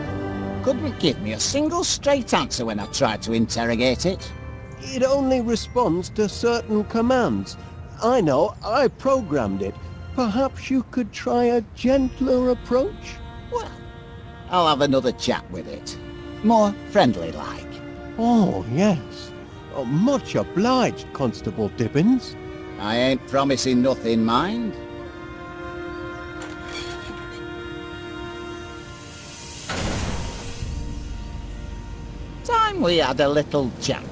Couldn't give me a single straight answer when I tried to interrogate it. It only responds to certain commands. I know, I programmed it. Perhaps you could try a gentler approach? Well, I'll have another chat with it. More friendly-like. Oh, yes. Oh, much obliged, Constable Dibbins. I ain't promising nothing, mind. Time we had a little chat.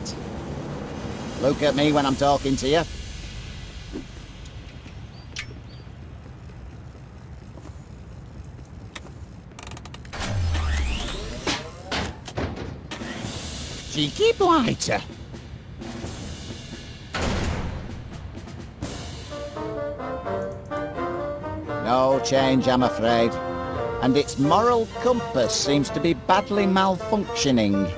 Look at me when I'm talking to you. Cheeky blighter. No change, I'm afraid. And its moral compass seems to be badly malfunctioning.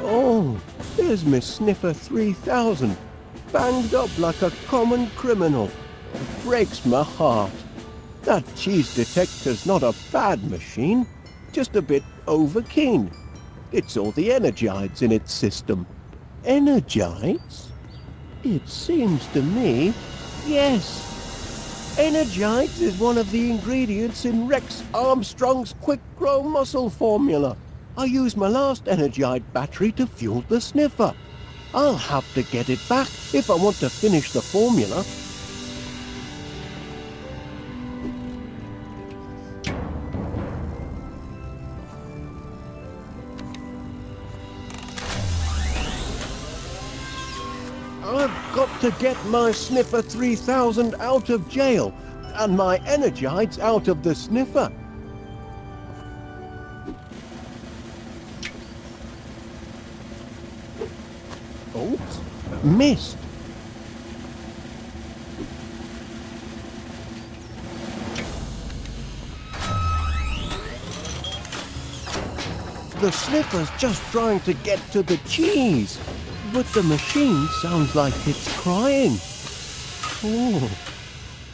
Oh, there's Miss Sniffer 3000, banged up like a common criminal. It breaks my heart. That cheese detector's not a bad machine, just a bit overkeen. It's all the energides in its system. Energides? It seems to me, yes. Energides is one of the ingredients in Rex Armstrong's quick-grow muscle formula. I used my last Energide battery to fuel the Sniffer. I'll have to get it back if I want to finish the formula. I've got to get my Sniffer 3000 out of jail and my Energides out of the Sniffer. Oops, missed. The sniffer's just trying to get to the cheese, but the machine sounds like it's crying. Oh,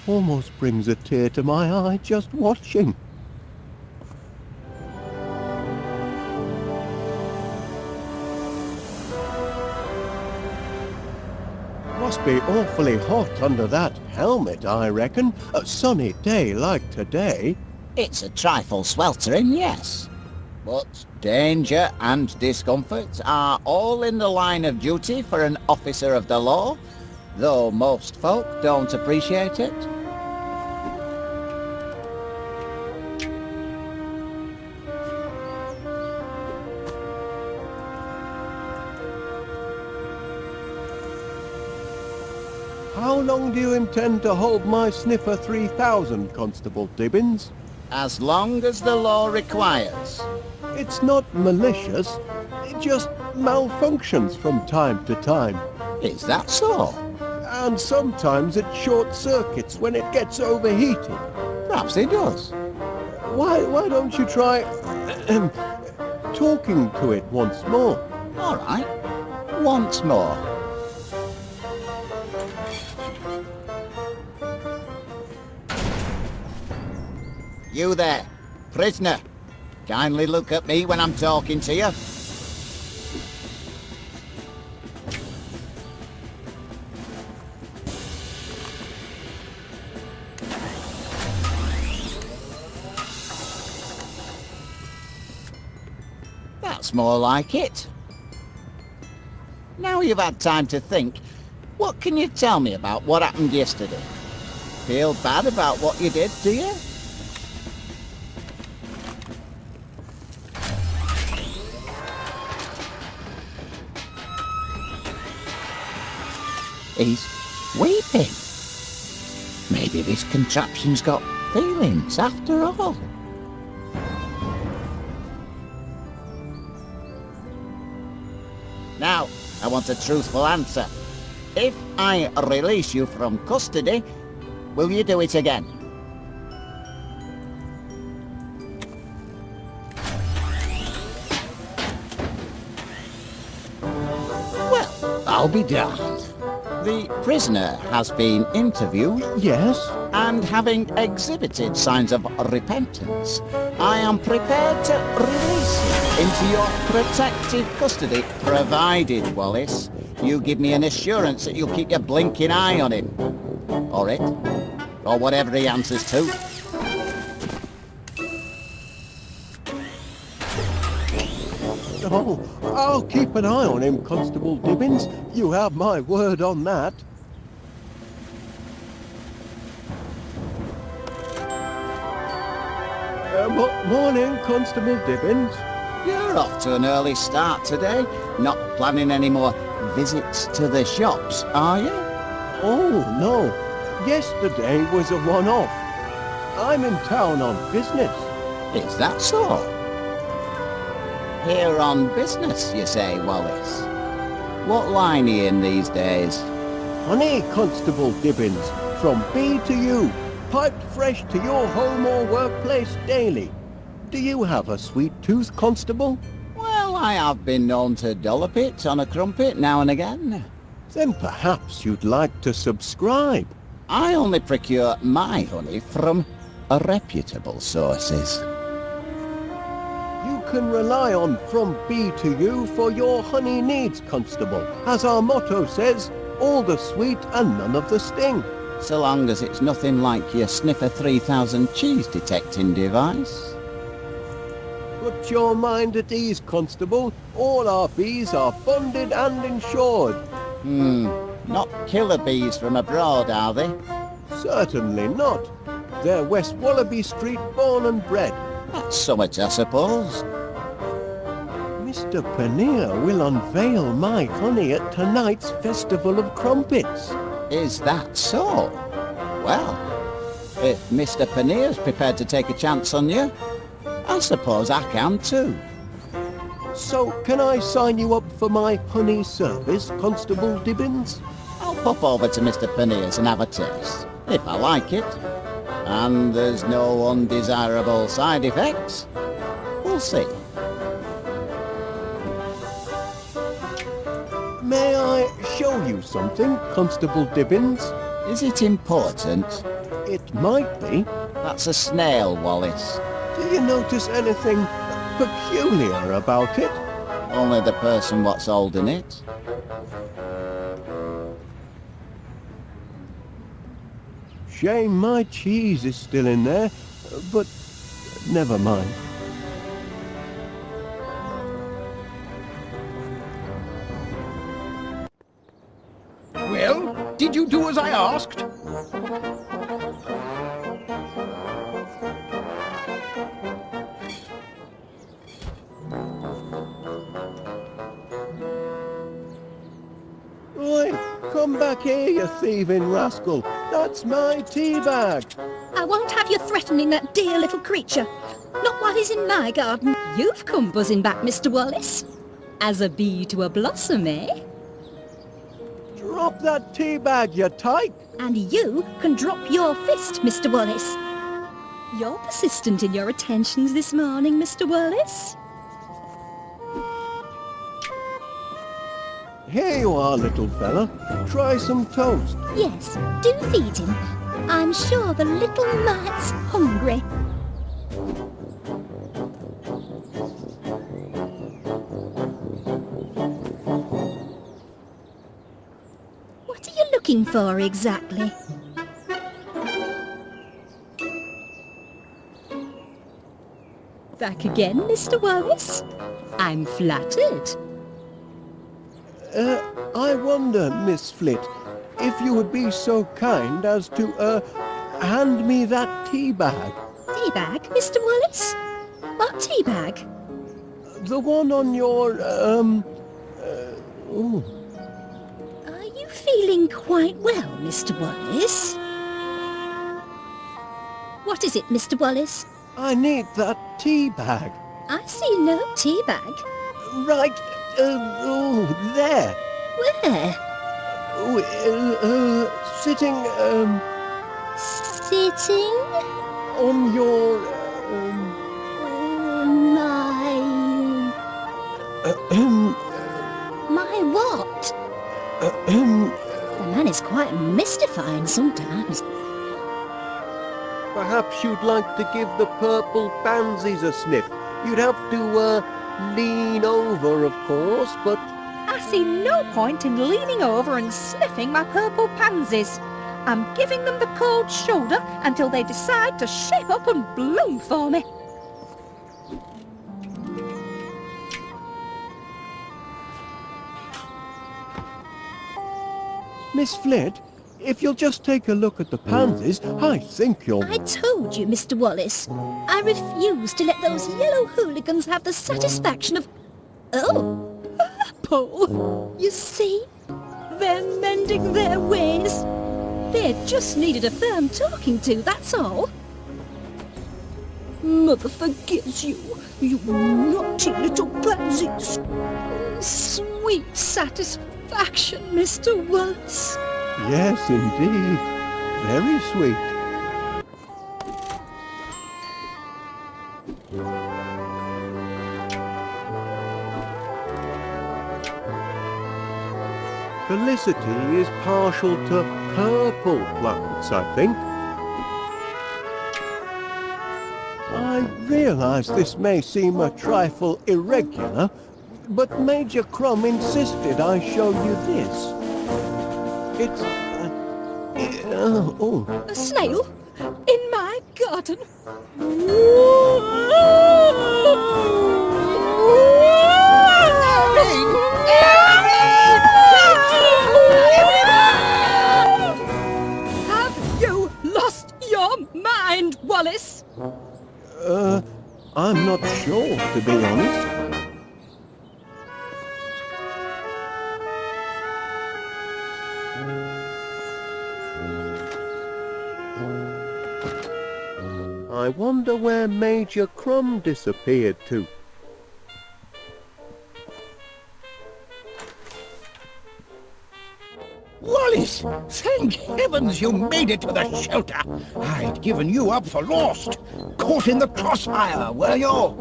almost brings a tear to my eye just watching. Must be awfully hot under that helmet, I reckon. A sunny day like today. It's a trifle sweltering, yes. But danger and discomfort are all in the line of duty for an officer of the law, though most folk don't appreciate it. How long do you intend to hold my Sniffer 3000, Constable Dibbins? As long as the law requires. It's not malicious, it just malfunctions from time to time. Is that so? And sometimes it short circuits when it gets overheated. Perhaps it does. Why don't you try talking to it once more? All right. Once more. You there, prisoner. Kindly look at me when I'm talking to you. That's more like it. Now you've had time to think, what can you tell me about what happened yesterday? Feel bad about what you did, do you? He's weeping. Maybe this contraption's got feelings after all. Now, I want a truthful answer. If I release you from custody, will you do it again? Well, I'll be damned. The prisoner has been interviewed. Yes? And having exhibited signs of repentance, I am prepared to release you into your protective custody, provided, Wallace, you give me an assurance that you'll keep your blinking eye on him. Or it. Or whatever he answers to. Oh, I'll keep an eye on him, Constable Dibbins. You have my word on that. Morning, Constable Dibbins. You're off to an early start today. Not planning any more visits to the shops, are you? Oh, no. Yesterday was a one-off. I'm in town on business. Is that so? Here on business, you say, Wallace? What line are you in these days? Honey, Constable Dibbins, from B to U, piped fresh to your home or workplace daily. Do you have a sweet tooth, Constable? Well, I have been known to dollop it on a crumpet now and again. Then perhaps you'd like to subscribe. I only procure my honey from reputable sources. You can rely on From B to U for your honey needs, Constable. As our motto says, all the sweet and none of the sting. So long as it's nothing like your Sniffer 3000 cheese detecting device. Put your mind at ease, Constable. All our bees are bonded and insured. Not killer bees from abroad, are they? Certainly not. They're West Wallaby Street born and bred. That's somewhat, I suppose. Mr. Paneer will unveil my honey at tonight's Festival of Crumpets. Is that so? Well, if Mr. Paneer's prepared to take a chance on you, I suppose I can too. So, can I sign you up for my honey service, Constable Dibbins? I'll pop over to Mr. Paneer's and have a taste, if I like it. And there's no undesirable side effects. We'll see. show you something, Constable Dibbins. Is it important? It might be. That's a snail, Wallace. Do you notice anything peculiar about it? Only the person what's holding it. Shame my cheese is still in there, but never mind. Well, did you do as I asked? Oi, come back here, you thieving rascal. That's my tea bag. I won't have you threatening that dear little creature. Not while he's in my garden. You've come buzzing back, Mr. Wallace. As a bee to a blossom, eh? Drop that tea bag, you tyke. And you can drop your fist, Mr. Wallace. You're persistent in your attentions this morning, Mr. Wallace. Here you are, little fella. Try some toast. Yes, do feed him. I'm sure the little mite's hungry. What are you looking for exactly? Back again, Mr. Wallace? I'm flattered. I wonder, Miss Flit, if you would be so kind as to, hand me that tea bag. Tea bag, Mr. Wallace? What tea bag? The one on your, oh. Are you feeling quite well, Mr. Wallace? What is it, Mr. Wallace? I need that tea bag. I see no tea bag. Right, oh, there. Where? Oh, sitting, Sitting? on your, My what? The man is quite mystifying sometimes. Perhaps you'd like to give the purple pansies a sniff. You'd have to, lean over, of course, but... I see no point in leaning over and sniffing my purple pansies. I'm giving them the cold shoulder until they decide to shape up and bloom for me. Miss Flit, if you'll just take a look at the pansies, I think you'll... I told you, Mr. Wallace. I refuse to let those yellow hooligans have the satisfaction of... Oh! Paul, you see? They're mending their ways. They just needed a firm talking to, that's all. Mother forgives you, you naughty little pansies. Sweet satisfaction, Mr. Wallace. Yes, indeed. Very sweet. Felicity is partial to purple plants, I think. I realise this may seem a trifle irregular, but Major Crumb insisted I show you this. It's... oh. A snail? In my garden? Have you lost your mind, Wallace? I'm not sure, to be honest. I wonder where Major Crumb disappeared to. Wallace, thank heavens you made it to the shelter. I'd given you up for lost. Caught in the crossfire, were you?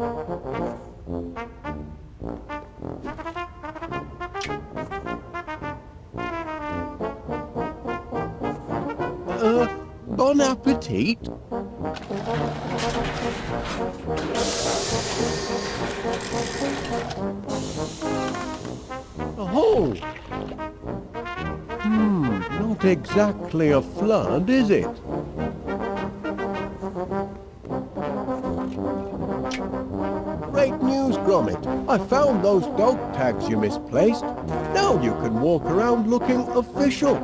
Bon appetit. Oh! Not exactly a flood, is it? Great news, Gromit. I found those dog tags you misplaced. Now you can walk around looking official.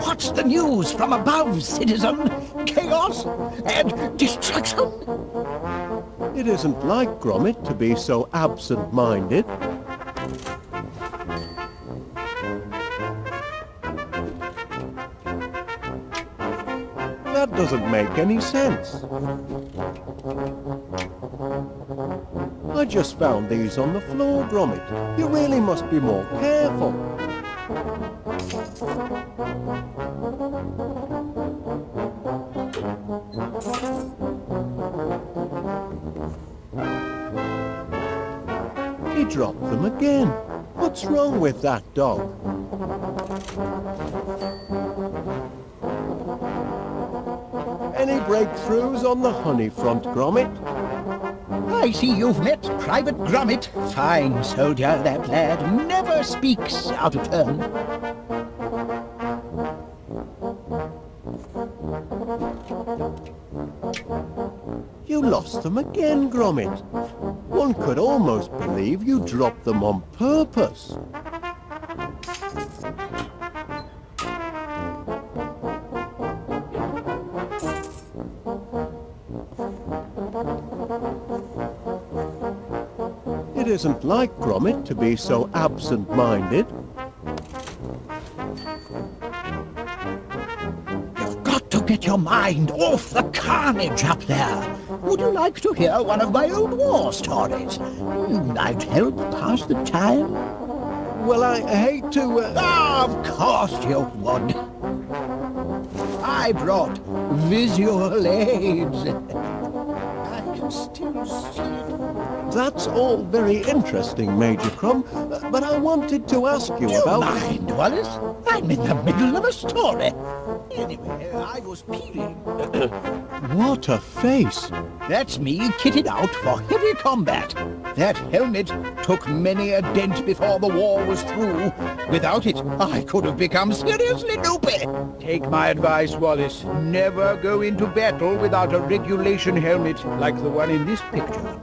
What's the news from above, citizen? Chaos and destruction? It isn't like Gromit to be so absent-minded. That doesn't make any sense. I just found these on the floor, Gromit. You really must be more careful. He dropped them again. What's wrong with that dog? Any breakthroughs on the honey front, Gromit? I see you've met Private Gromit. Fine soldier, that lad. Never speaks out of turn. You lost them again, Gromit. One could almost believe you dropped them on purpose. It isn't like Gromit to be so absent-minded. You've got to get your mind off the carnage up there. Would you like to hear one of my old war stories? I'd help pass the time. Well, I hate to... Of course you would. I brought visual aids. I can still see it. That's all very interesting, Major Crumb, but I wanted to ask you about... Don't mind, Wallace. I'm in the middle of a story. Anyway, I was peeling. What a face! That's me kitted out for heavy combat. That helmet took many a dent before the war was through. Without it, I could have become seriously loopy. Take my advice, Wallace. Never go into battle without a regulation helmet like the one in this picture.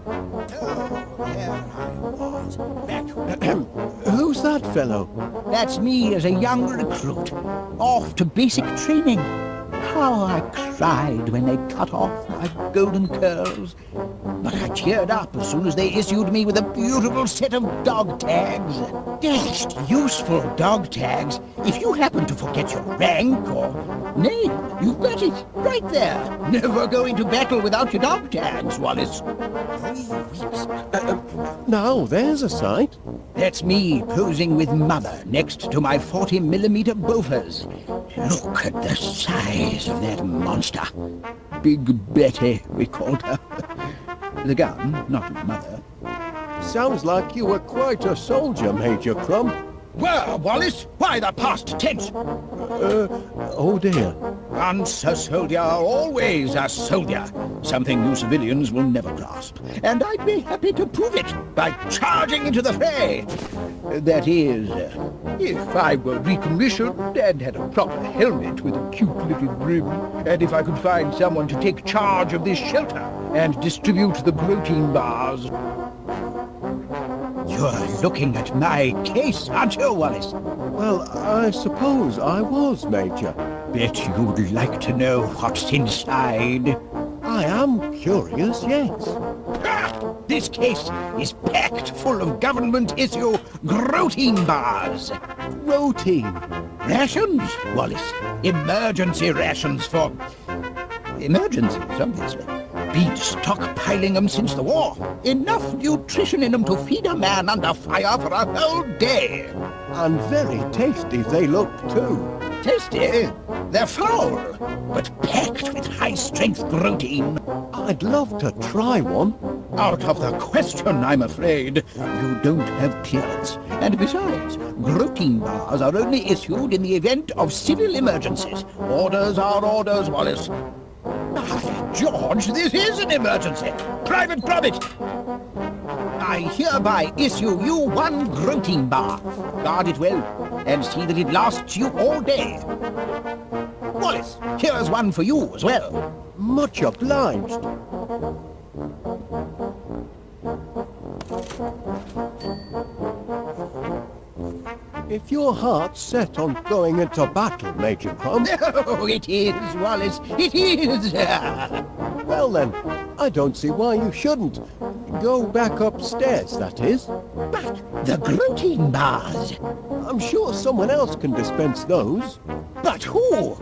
Oh, there I was. Back. Who's that fellow? That's me as a young recruit, off to basic training. How I cried when they cut off my golden curls. But I cheered up as soon as they issued me with a beautiful set of dog tags. Dashed useful dog tags if you happen to forget your rank or name. You've got it right there. Never go into battle without your dog tags, Wallace. 3 weeks. Now, there's a sight. That's me posing with Mother next to my 40mm Bofors. Look at the size of that monster. Big Betty, we called her. The gun, not Mother. Sounds like you were quite a soldier, Major Crumb. Where, Wallace? Why the past tense? Oh dear. Once a soldier, always a soldier. Something you civilians will never grasp. And I'd be happy to prove it by charging into the fray. That is, if I were recommissioned and had a proper helmet with a cute little brim, and if I could find someone to take charge of this shelter and distribute the protein bars. You're looking at my case, aren't you, Wallace? Well, I suppose I was, Major. Bet you'd like to know what's inside. I am curious, yes. This case is packed full of government-issue protein bars. Protein? Rations, Wallace. Emergency rations for... emergencies, obviously. Been stockpiling them since the war. Enough nutrition in them to feed a man under fire for a whole day. And very tasty they look, too. Tasty? They're foul, but packed with high-strength protein. I'd love to try one. Out of the question, I'm afraid. You don't have clearance. And besides, protein bars are only issued in the event of civil emergencies. Orders are orders, Wallace. Ah, George, this is an emergency. Private Gromit! I hereby issue you one protein bar. Guard it well, and see that it lasts you all day. Wallace, here's one for you as well. Much obliged. If your heart's set on going into battle, Major Crum... Oh, it is, Wallace, it is. Well then, I don't see why you shouldn't. Go back upstairs, that is. But the protein bars. I'm sure someone else can dispense those. But who?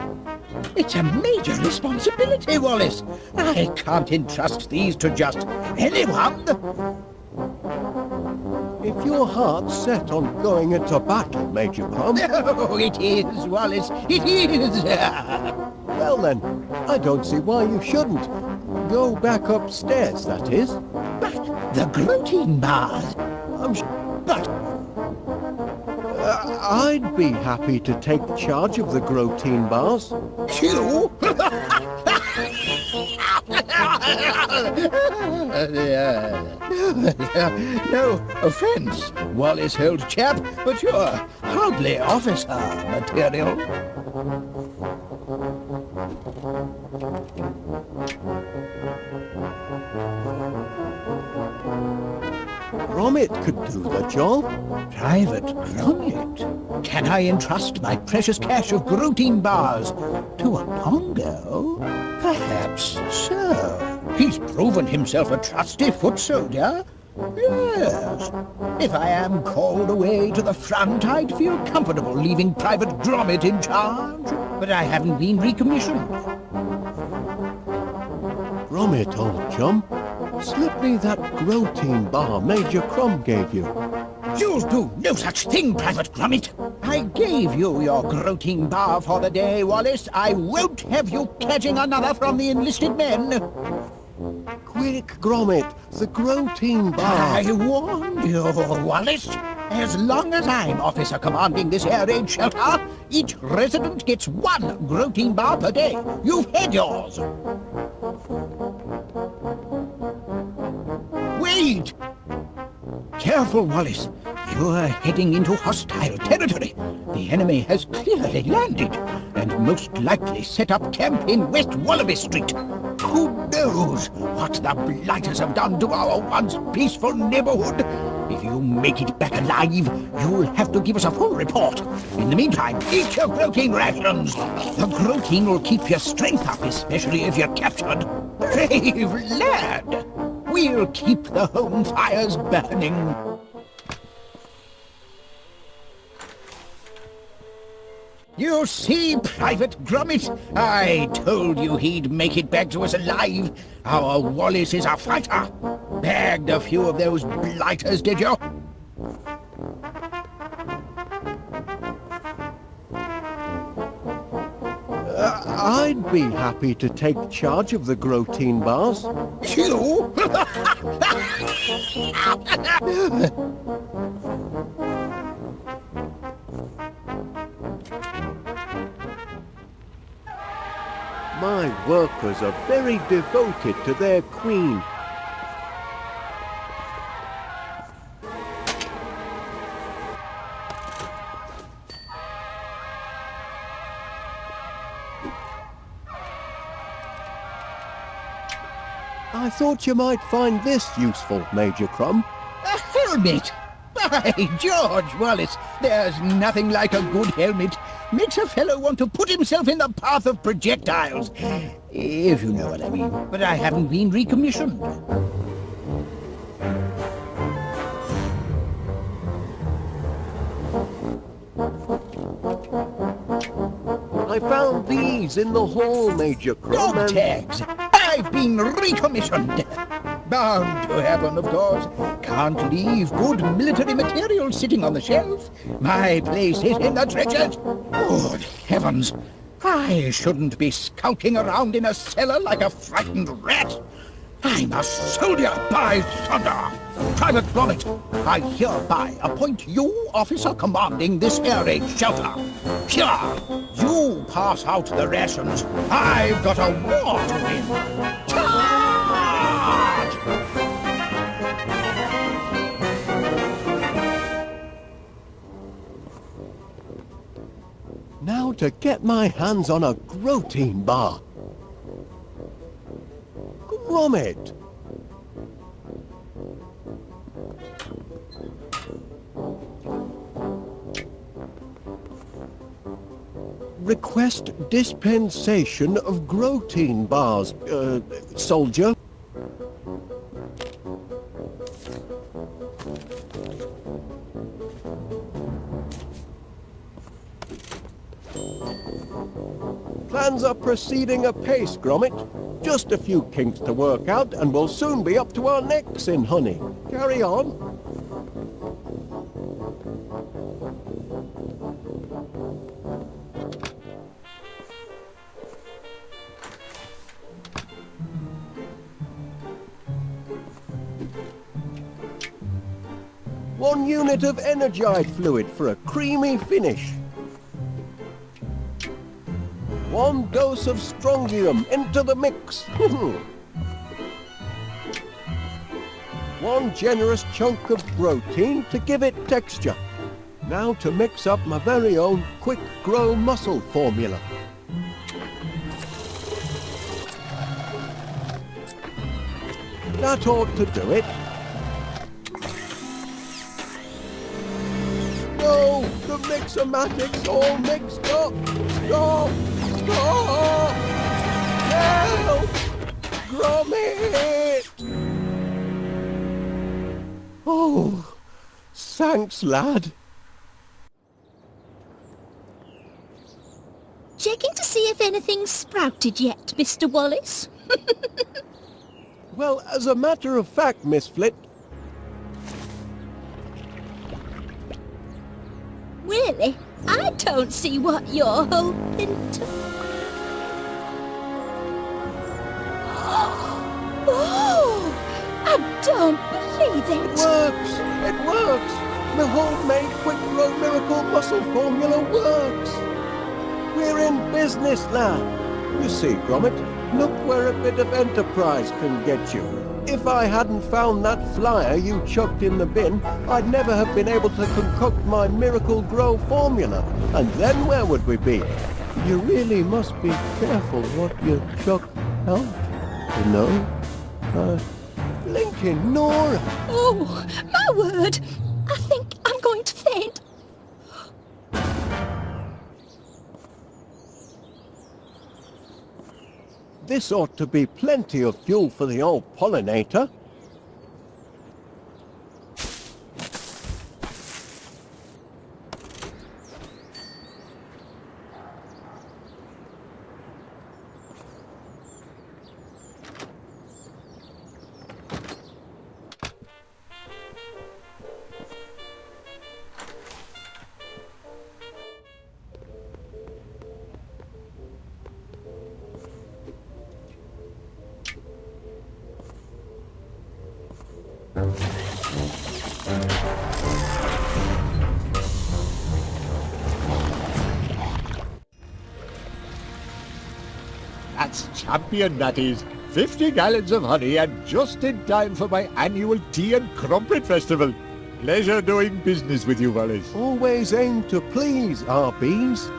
It's a major responsibility, Wallace. I can't entrust these to just anyone. If your heart's set on going into battle, Major Crum... Oh, it is, Wallace, it is. Well then, I don't see why you shouldn't. Go back upstairs, that is. But the protein bars. But... I'd be happy to take charge of the protein bars. You? No offense, Wallace, old chap, but you're hardly officer material. Gromit could do the job. Private Gromit? Can I entrust my precious cache of protein bars to a Pongo? Perhaps so. He's proven himself a trusty foot soldier. Yes. If I am called away to the front, I'd feel comfortable leaving Private Gromit in charge. But I haven't been recommissioned. Gromit, old chum, slip me that protein bar Major Crum gave you. You'll do no such thing, Private Gromit. I gave you your protein bar for the day, Wallace. I won't have you pledging another from the enlisted men. Quick, Gromit, the protein bar. I warned you, Wallace. As long as I'm officer commanding this air raid shelter, each resident gets one protein bar per day. You've had yours. Wait! Careful, Wallace. You're heading into hostile territory. The enemy has clearly landed and most likely set up camp in West Wallaby Street. Who knows what the Blighters have done to our once peaceful neighborhood? If you make it back alive, you'll have to give us a full report. In the meantime, eat your protein rations. The protein will keep your strength up, especially if you're captured. Brave lad! We'll keep the home fires burning. You see, Private Gromit, I told you he'd make it back to us alive. Our Wallace is a fighter. Bagged a few of those blighters, did you? I'd be happy to take charge of the protein bars. You? My workers are very devoted to their queen. I thought you might find this useful, Major Crum. A helmet! By George, Wallace, there's nothing like a good helmet. Makes a fellow want to put himself in the path of projectiles. If you know what I mean. But I haven't been recommissioned. I found these in the hall, Major Crum. Dog tags! I've been recommissioned. Bound to happen, of course. Can't leave good military material sitting on the shelf. My place is in the trenches. Good heavens! I shouldn't be skulking around in a cellar like a frightened rat. I'm a soldier, by thunder! Private Gromit, I hereby appoint you officer commanding this air raid shelter. Here, you pass out the rations. I've got a war to win. Charge! Now to get my hands on a protein bar. Gromit! Request dispensation of protein bars, soldier. Plans are proceeding apace, Gromit. Just a few kinks to work out and we'll soon be up to our necks in honey. Carry on. One unit of energite fluid for a creamy finish. One dose of strontium into the mix. One generous chunk of protein to give it texture. Now to mix up my very own quick grow muscle formula. That ought to do it. No, the mixomatic's all mixed up. Stop! Stop! Help! Gromit! Oh, thanks, lad. Checking to see if anything's sprouted yet, Mr. Wallace. Well, as a matter of fact, Miss Flit, Really? I don't see what you're hoping to... Oh! I don't believe it it! works! It works! The homemade quick grow miracle muscle formula works! We're in business now! You see, Gromit, look where a bit of enterprise can get you. If I hadn't found that flyer you chucked in the bin, I'd never have been able to concoct my Miracle Grow formula. And then where would we be? You really must be careful what you chuck out, you know? Blinking Nora! Oh, my word! I think I'm going to faint. This ought to be plenty of fuel for the old pollinator. That's champion, that is. 50 gallons of honey and just in time for my annual tea and crumpet festival. Pleasure doing business with you, Wallace. Always aim to please, our bees.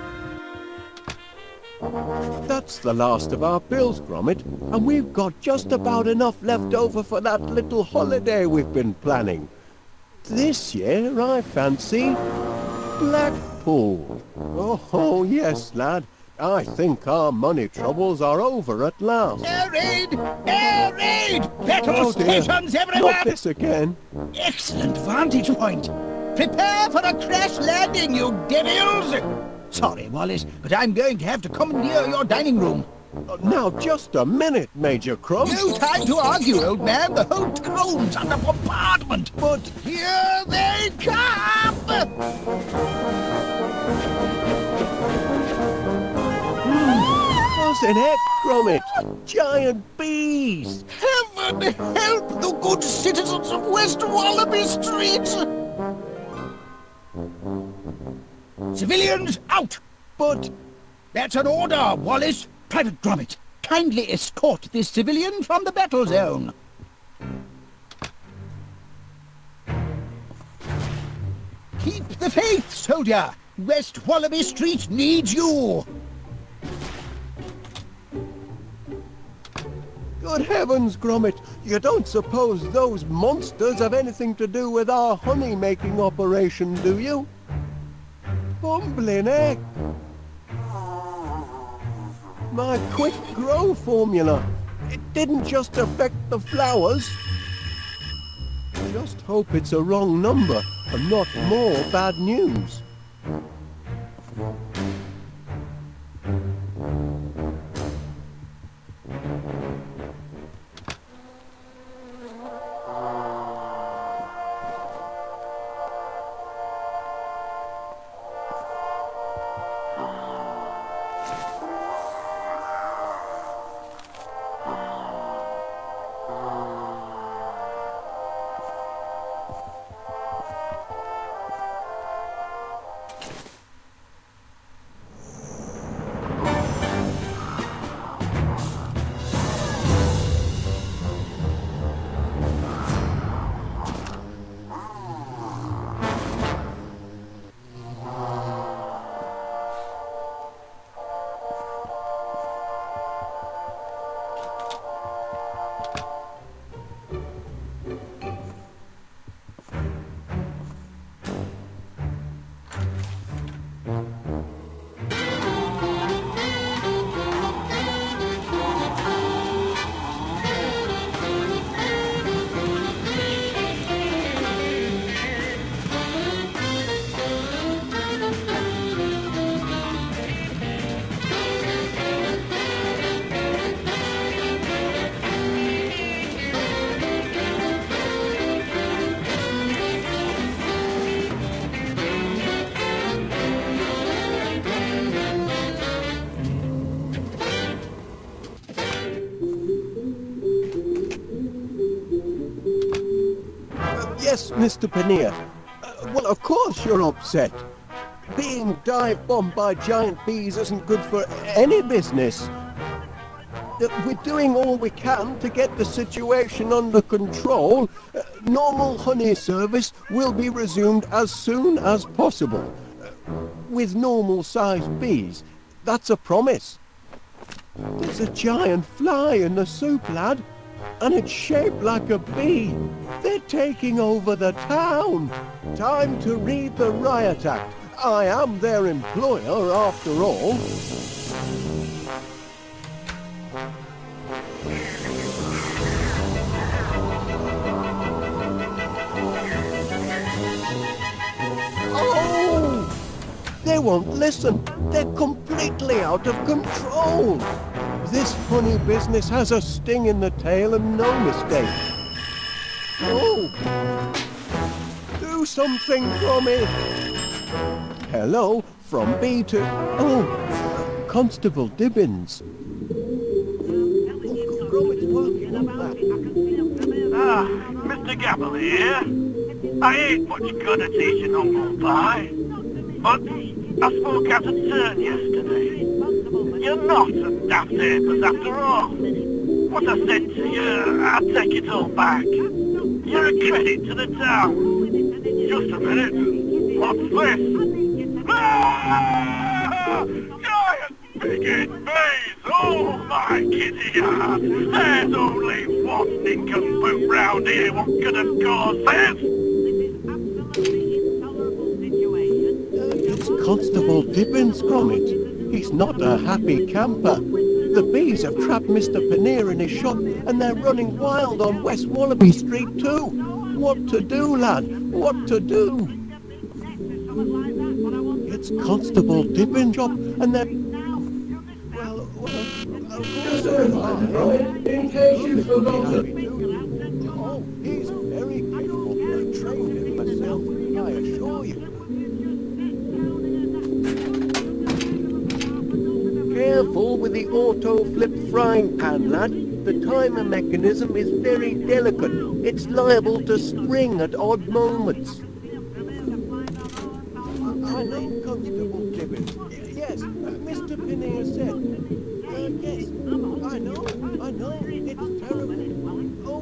That's the last of our bills, Gromit, and we've got just about enough left over for that little holiday we've been planning. This year, I fancy, Blackpool. Oh, yes, lad. I think our money troubles are over at last. Air raid! Air raid! Battle Oh, dear. stations everywhere! Not this again. Excellent vantage point. Prepare for a crash landing, you devils! Sorry, Wallace, but I'm going to have to commandeer your dining room. Now, just a minute, Major Crumb. No time to argue, old man. The whole throne's under bombardment. But here they come! Doesn't it, Gromit? Giant bees! Heaven help the good citizens of West Wallaby Street! Civilians out! But That's an order, Wallace. Private Gromit, kindly escort this civilian from the battle zone. Keep the faith, soldier. West Wallaby Street needs you. good heavens, Gromit, you don't suppose those monsters have anything to do with our honey-making operation, do you? Bumbling heck! My quick grow formula, it didn't just affect the flowers. Just hope it's a wrong number and not more bad news. Yes, Mr. Paneer. Well, of course you're upset. Being dive-bombed by giant bees isn't good for any business. We're doing all we can to get the situation under control. Normal honey service will be resumed as soon as possible. With normal-sized bees. That's a promise. There's a giant fly in the soup, lad. And it's shaped like a bee. They're taking over the town. Time to read the Riot Act. I am their employer, after all. Oh! They won't listen. They're completely out of control. This honey business has a sting in the tail and no mistake. Oh! Do something, Gromit! Hello, from B to... Oh, Constable Dibbins. Gromit's working on that. Ah, Mr. Gabble here. I ain't much good at eating humble pie, but I spoke out of turn yesterday. You're not a daft apers after all. What I said to you, I take it all back. You're a credit to the town. Just a minute. What's this? Ah! Giant bigot bees! Oh my kitty yard! There's only one nincompoop round here what could have caused this! It's Constable Dibbins, Gromit. He's not a happy camper. The bees have trapped Mr. Paneer in his shop and they're running wild on West Wallaby Street too. What to do, lad? What to do? It's Constable Dibbins' shop and they're... In case you've forgotten. Oh, he's very capable. I trained him myself, I assure you. careful with the auto-flip frying pan, lad. The timer mechanism is very delicate. It's liable to spring at odd moments. I'm uncomfortable, Gibbons. Yes, Mr. Pinner said. Yes, I know, it's terrible. Oh,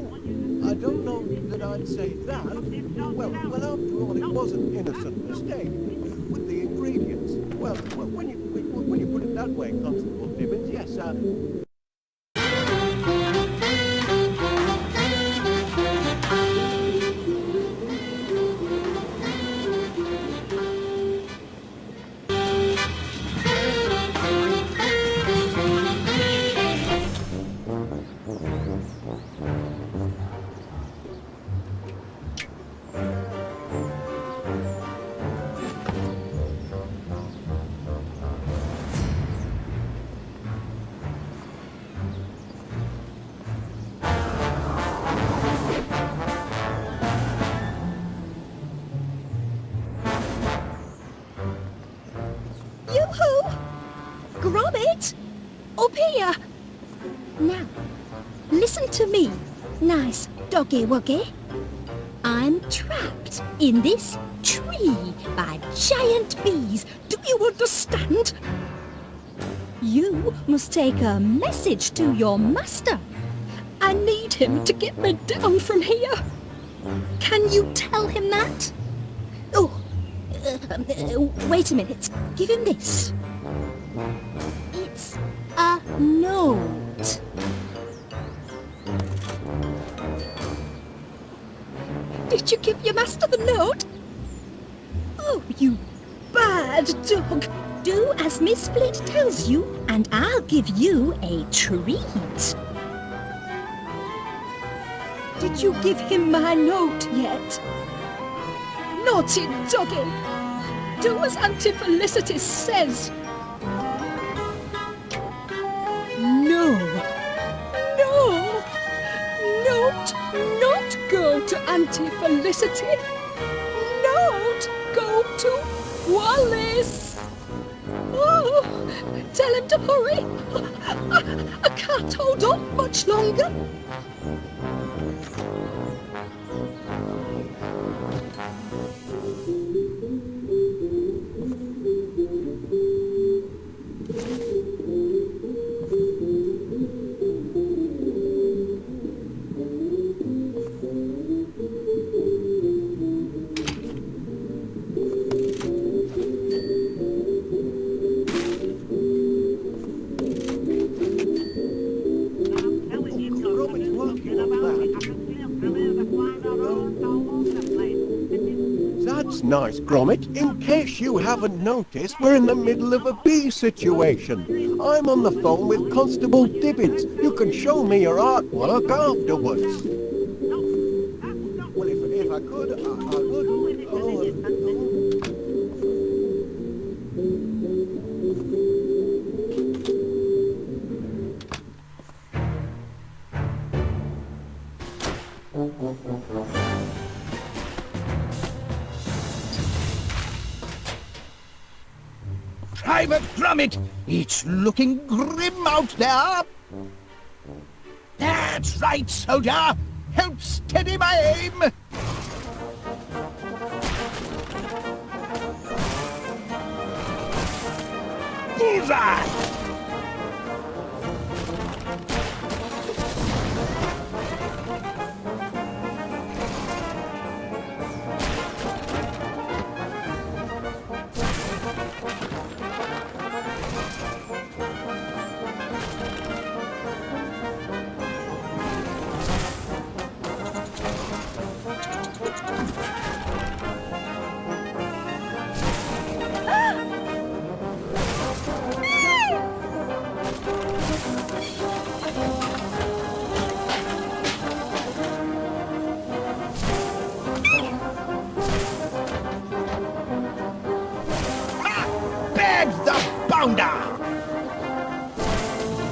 I don't know that I'd say that. Well, after all, it was an innocent mistake with the ingredients. Well, when you put it that way, Constable Gibbons, yes, Yoo-hoo! Gromit! Up here! Now, listen to me, nice doggy-wuggy. I'm trapped in this tree by giant bees. Do you understand? You must take a message to your master. I need him to get me down from here. Can you tell him that? Oh, wait a minute. Give him this. It's a note. Did you give your master the note? Oh, you bad dog. Do as Miss Flit tells you, and I'll give you a treat. Did you give him my note yet? Naughty doggy! Do as Auntie Felicity says. No! No! Not go to Auntie Felicity! Not go to Wallace! Oh! Tell him to hurry! I can't hold on much longer! That's nice, Gromit. In case you haven't noticed, we're in the middle of a bee situation. I'm on the phone with Constable Dibbins. You can show me your artwork afterwards. Well, if I could, I would. Private Gromit, it's looking grim out there. That's right, soldier. Help steady my aim. Bullseye!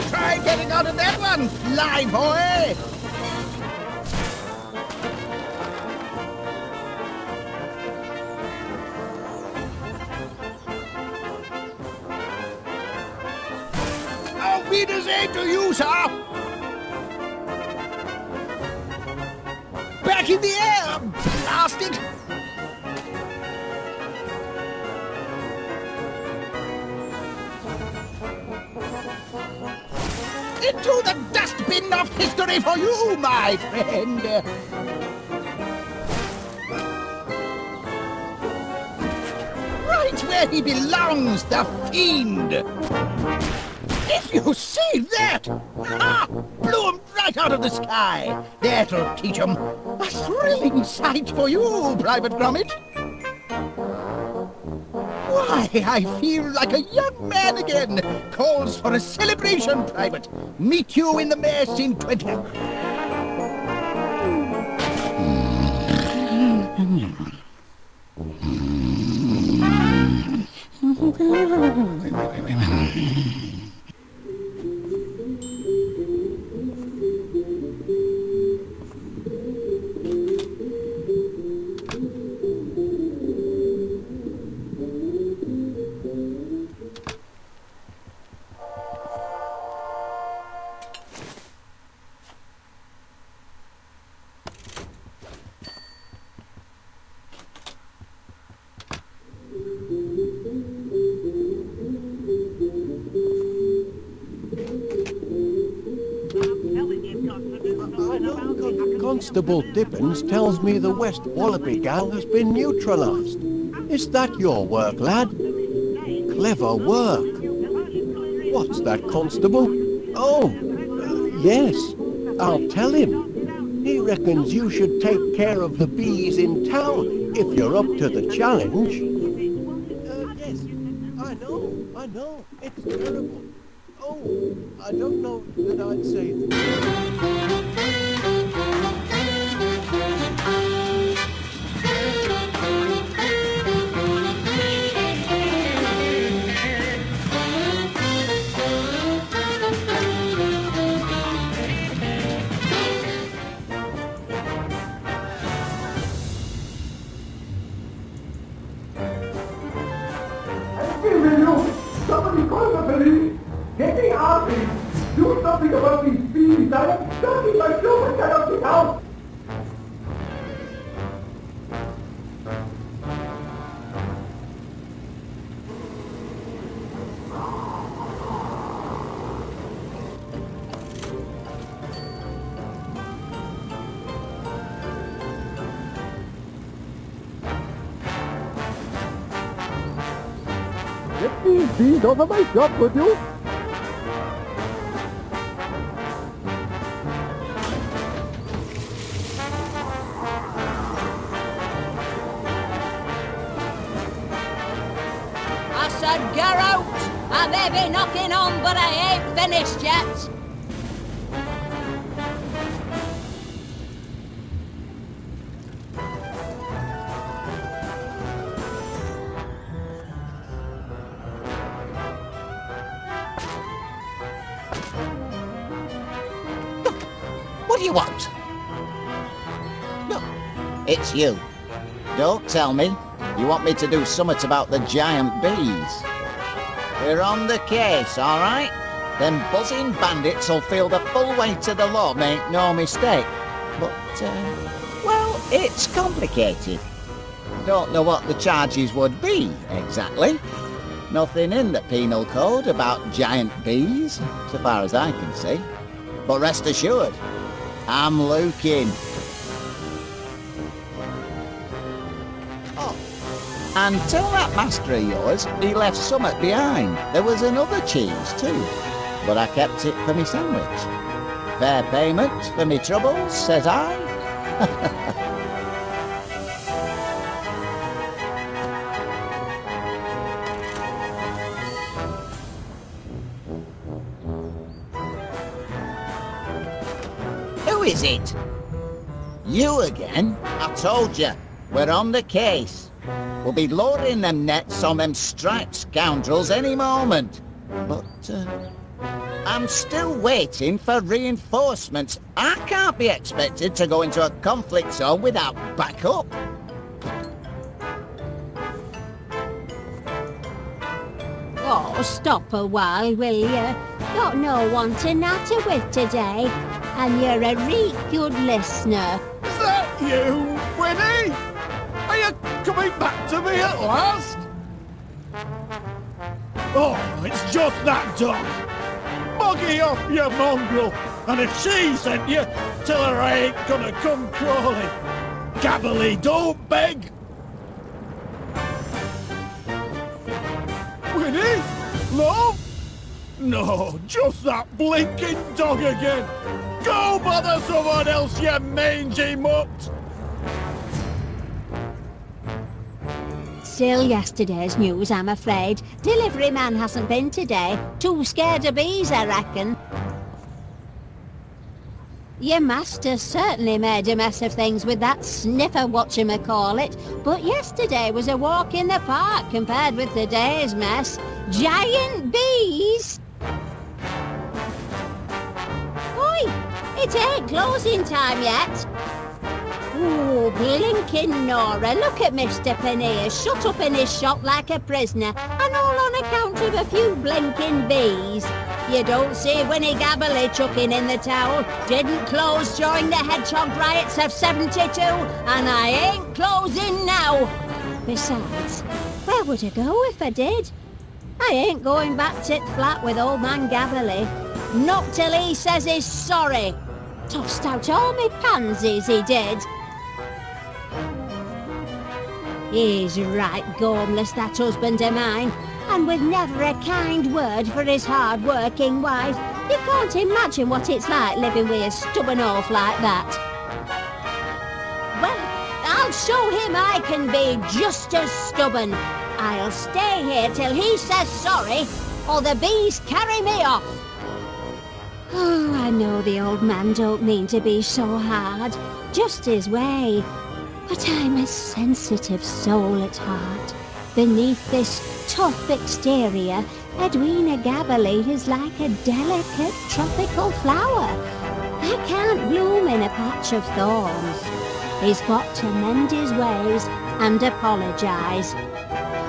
Try getting out of that one, fly boy! Leader's aid to you, sir! Back in the air! Blast it! Into the dustbin of history for you, my friend! Right where he belongs, the fiend! If you see that! Ha! Blew him right out of the sky! That'll teach him! A thrilling sight for you, Private Gromit! Why, I feel like a young man again! Calls for a celebration, Private! Meet you in the mess in 20... Constable Dippins tells me the West Wallaby gang has been neutralised. Is that your work, lad? Clever work. What's that, Constable? Oh, yes. I'll tell him. He reckons you should take care of the bees in town if you're up to the challenge. Yes, I know. It's terrible. Oh, I don't know that I'd say that. Somebody call the police! Get me out of here! Do something about these bees! I am stuck in my show and cannot get out! Get these bees off of my shop, would you? I said get out! I may be knocking on, but I ain't finished yet. What do you want? No, it's you. Don't tell me. You want me to do something about the giant bees? We're on the case, all right? Them buzzing bandits will feel the full weight of the law, make no mistake. But, well, it's complicated. Don't know what the charges would be, exactly. Nothing in the penal code about giant bees, so far as I can see. But rest assured, I'm looking. Oh, and tell that master of yours he left something behind. There was another cheese too, but I kept it for me sandwich. Fair payment for me troubles, says I. Who is it? You again? I told you, we're on the case. We'll be lowering them nets on them striped scoundrels any moment. But, I'm still waiting for reinforcements. I can't be expected to go into a conflict zone without backup. Oh, stop a while, will you? Got no one to natter with today, and you're a real good listener. Is that you, Winnie? Are you coming back to me at last? Oh, it's just that dog. Buggy up, you mongrel. And if she sent you, tell her I ain't gonna come crawling. Gabbily, don't beg. Winnie? Love? No, just that blinking dog again. Go bother someone else, you mangy mutt. Still yesterday's news, I'm afraid. Delivery man hasn't been today. Too scared of bees, I reckon. Your master certainly made a mess of things with that sniffer whatchamacallit, but yesterday was a walk in the park compared with today's mess. Giant bees! Oi! It ain't closing time yet. Oh, blinking Nora, look at Mr. Pannier, shut up in his shop like a prisoner, and all on account of a few blinking bees. You don't see Winnie Gabbily chucking in the towel. Didn't close during the hedgehog riots of 72, and I ain't closing now. Besides, where would I go if I did? I ain't going back tit flat with old man Gabbily. Not till he says he's sorry. Tossed out all me pansies, he did. He's right gormless, that husband of mine, and with never a kind word for his hard-working wife. You can't imagine what it's like living with a stubborn oaf like that. Well, I'll show him I can be just as stubborn. I'll stay here till he says sorry, or the bees carry me off. Oh, I know the old man don't mean to be so hard, just his way. But I'm a sensitive soul at heart. Beneath this tough exterior, Edwina Gabbily is like a delicate tropical flower. I can't bloom in a patch of thorns. He's got to mend his ways and apologise.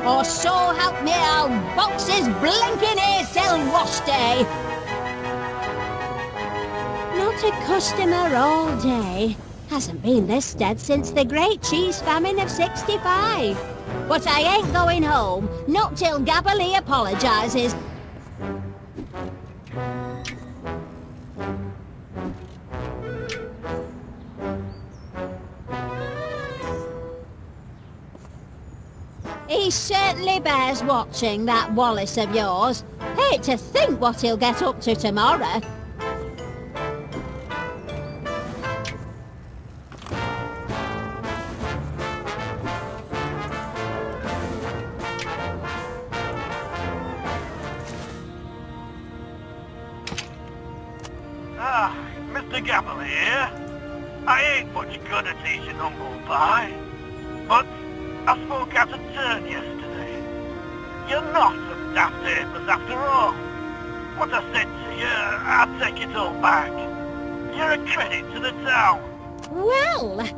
Or so help me, I'll box his blinking ears till wash day. Not a customer all day. Hasn't been this stead since the Great Cheese Famine of 65. But I ain't going home, not till Gabbily apologises. He certainly bears watching, that Wallace of yours. Hate to think what he'll get up to tomorrow. Mr. Gabbily here. I ain't much good at eating humble pie, but I spoke out of turn yesterday. You're not a daft apers after all. What I said to you, I'll take it all back. You're a credit to the town. Well,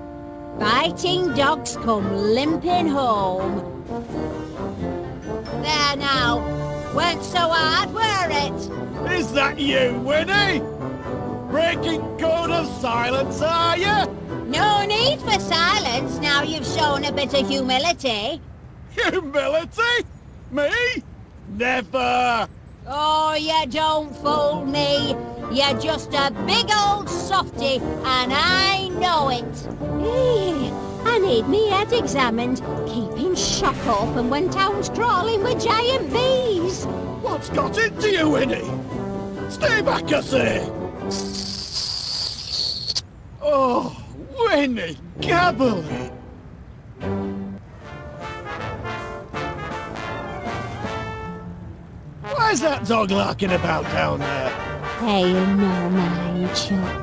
biting dogs come limping home. There now, weren't so hard, were it? Is that you, Winnie? Breaking code of silence, are you? No need for silence now you've shown a bit of humility. Humility? Me? Never! Oh, you don't fool me. You're just a big old softy, and I know it. I need me head examined, keeping shop open when town's crawling with giant bees. What's got into you, Winnie? Stay back, I say! Oh, Winnie Gabbily! Why's that dog larking about down there? Hey, you know mine, Chuck.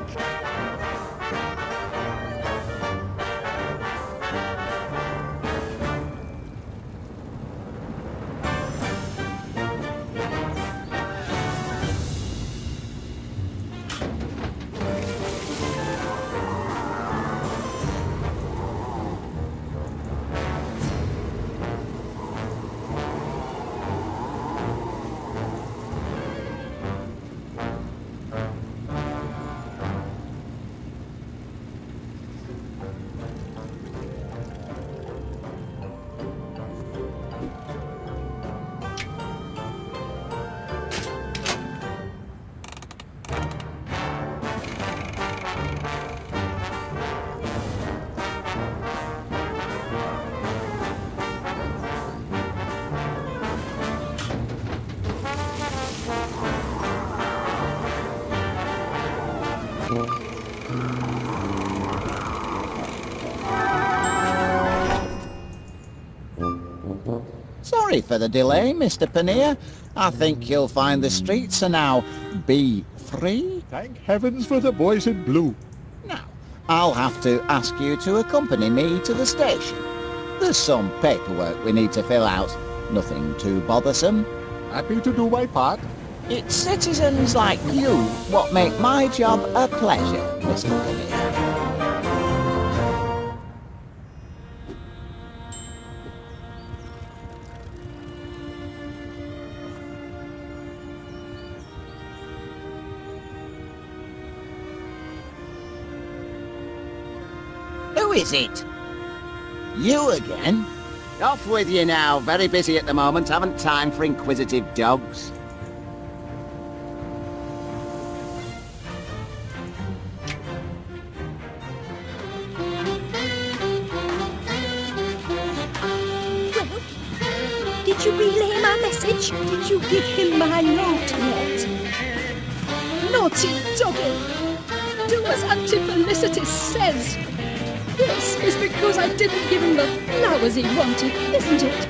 Sorry for the delay, Mr. Paneer. I think you'll find the streets are now bee-free. Thank heavens for the boys in blue. Now, I'll have to ask you to accompany me to the station. There's some paperwork we need to fill out. Nothing too bothersome. Happy to do my part. It's citizens like you what make my job a pleasure, Mr. Paneer. Who is it? You again? Off with you now. Very busy at the moment. Haven't time for inquisitive dogs. Did you relay my message? Did you give him my note yet? Naughty doggy! Do as Auntie Felicitas says! This is because I didn't give him the flowers he wanted, isn't it?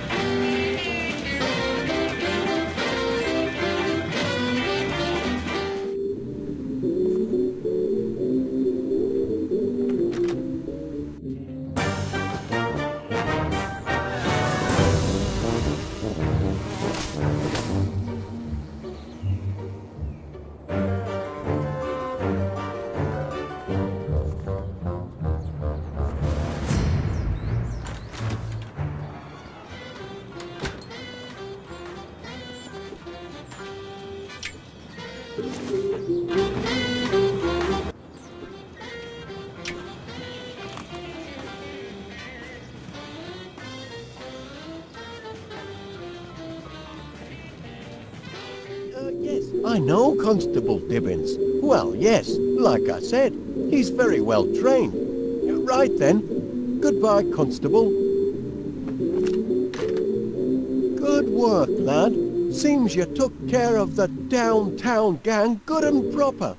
Yes, I know Constable Dibbins. Well, yes, like I said, he's very well trained. Right then. Goodbye, Constable. Good work, lad. Seems you took care of the downtown gang good and proper.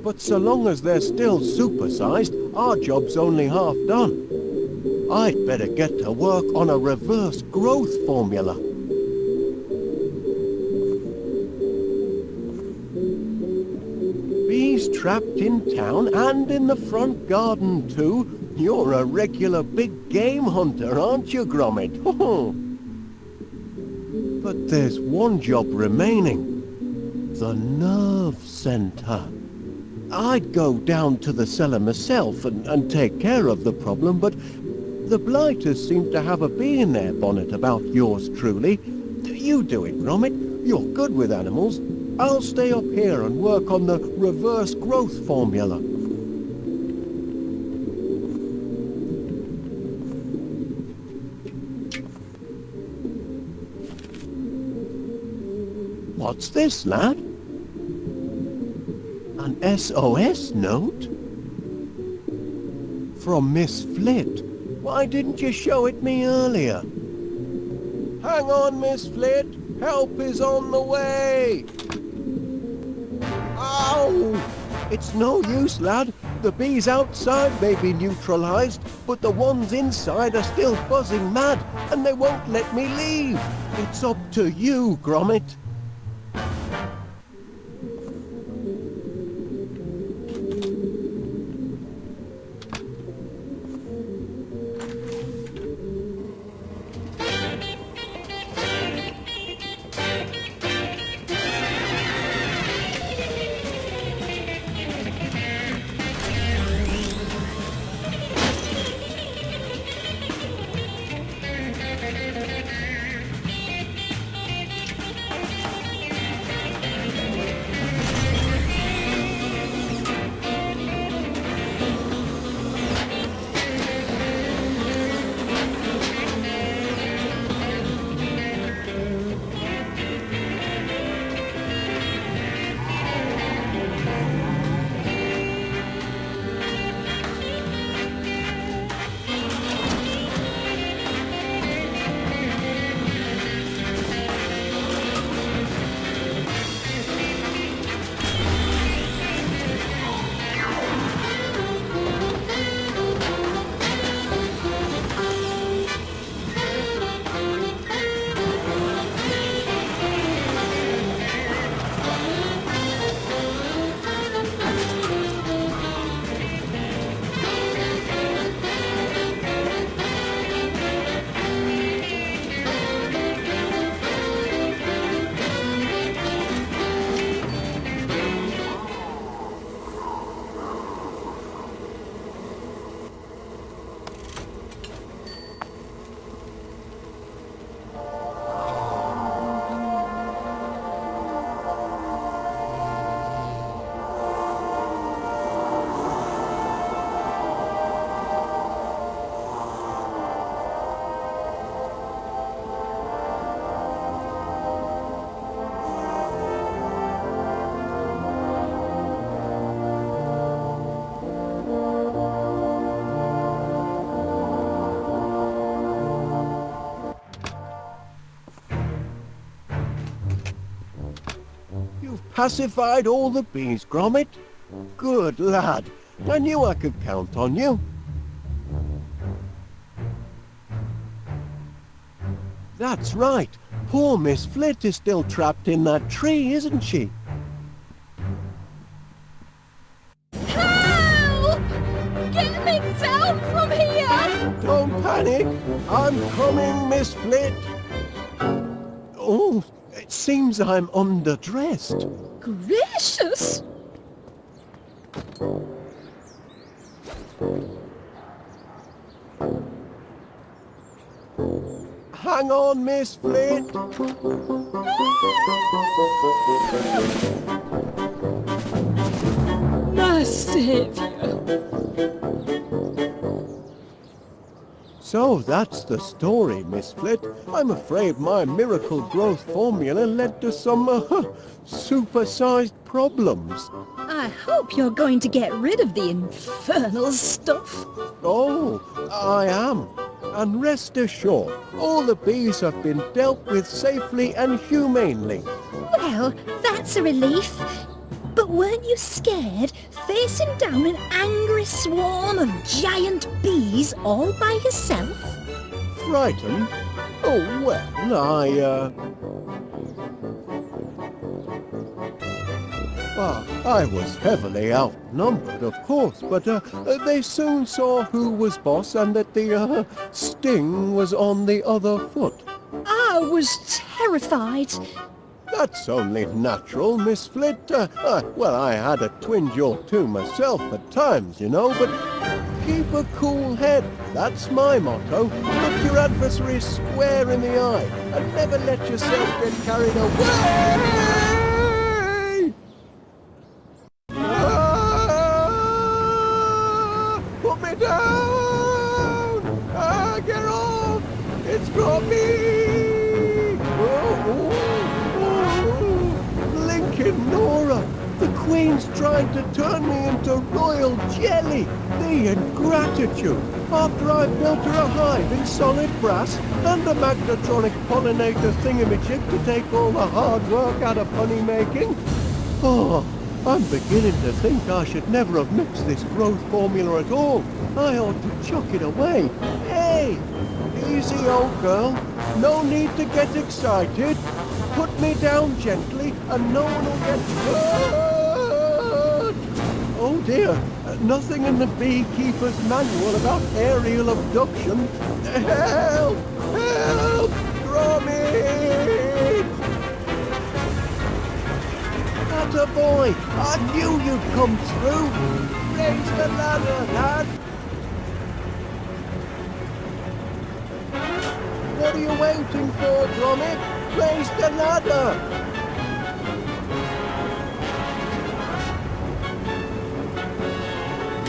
But so long as they're still supersized, our job's only half done. I'd better get to work on a reverse growth formula. Bees trapped in town and in the front garden too. You're a regular big game hunter, aren't you, Gromit? But there's one job remaining. The nerve centre. I'd go down to the cellar myself and take care of the problem, but the blighters seem to have a bee in their bonnet about yours truly. You do it, Gromit. You're good with animals. I'll stay up here and work on the reverse growth formula. What's this, lad? An SOS note? From Miss Flit. Why didn't you show it me earlier? Hang on, Miss Flit. Help is on the way. Ow! It's no use, lad. The bees outside may be neutralized, but the ones inside are still buzzing mad, and they won't let me leave. It's up to you, Gromit. pacified all the bees, Gromit? Good lad. I knew I could count on you. That's right. Poor Miss Flit is still trapped in that tree, isn't she? Help! Get me down from here! Don't panic. I'm coming, Miss Flit. Oh, it seems I'm underdressed. Gracious! Hang on, Miss Flit. My saviour! So that's the story, Miss Flit. I'm afraid my miracle growth formula led to some supersized problems. I hope you're going to get rid of the infernal stuff. Oh, I am. And rest assured, all the bees have been dealt with safely and humanely. Well, that's a relief. But weren't you scared facing down an angry swarm of giant bees all by yourself? Frightened? Oh, well, I was heavily outnumbered, of course, but they soon saw who was boss and that the sting was on the other foot. I was terrified. That's only natural, Miss Flit. Well, I had a twinge or two myself at times, you know, but keep a cool head. That's my motto. Look your adversary square in the eye and never let yourself get carried away. Put me down! Get off! It's Gromit! Blinking Nora! The Queen's trying to turn me into royal jelly! The ingratitude! After I built her a hive in solid brass and a magnetronic pollinator thingamajig to take all the hard work out of honey making. Oh, I'm beginning to think I should never have mixed this growth formula at all. I ought to chuck it away. Hey! Easy, old girl. No need to get excited. Put me down gently and no one will get hurt. Oh dear, nothing in the beekeeper's manual about aerial abduction. Help! Help! Gromit! Attaboy! I knew you'd come through! Raise the ladder, lad! What are you waiting for, Gromit? Raise the ladder!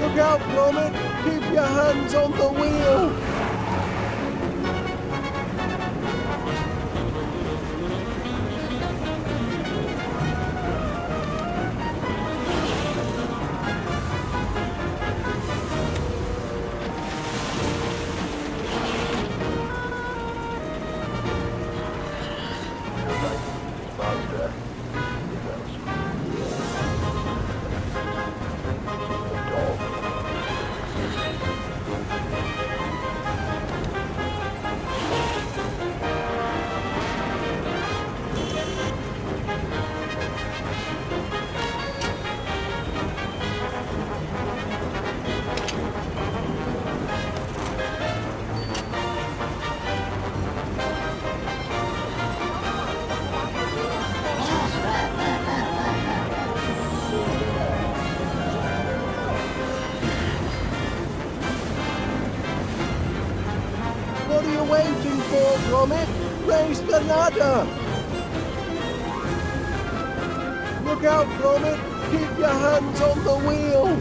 Look out, Gromit! Keep your hands on the wheel! What are you waiting for, Gromit? Raise the ladder! Look out, Gromit! Keep your hands on the wheel!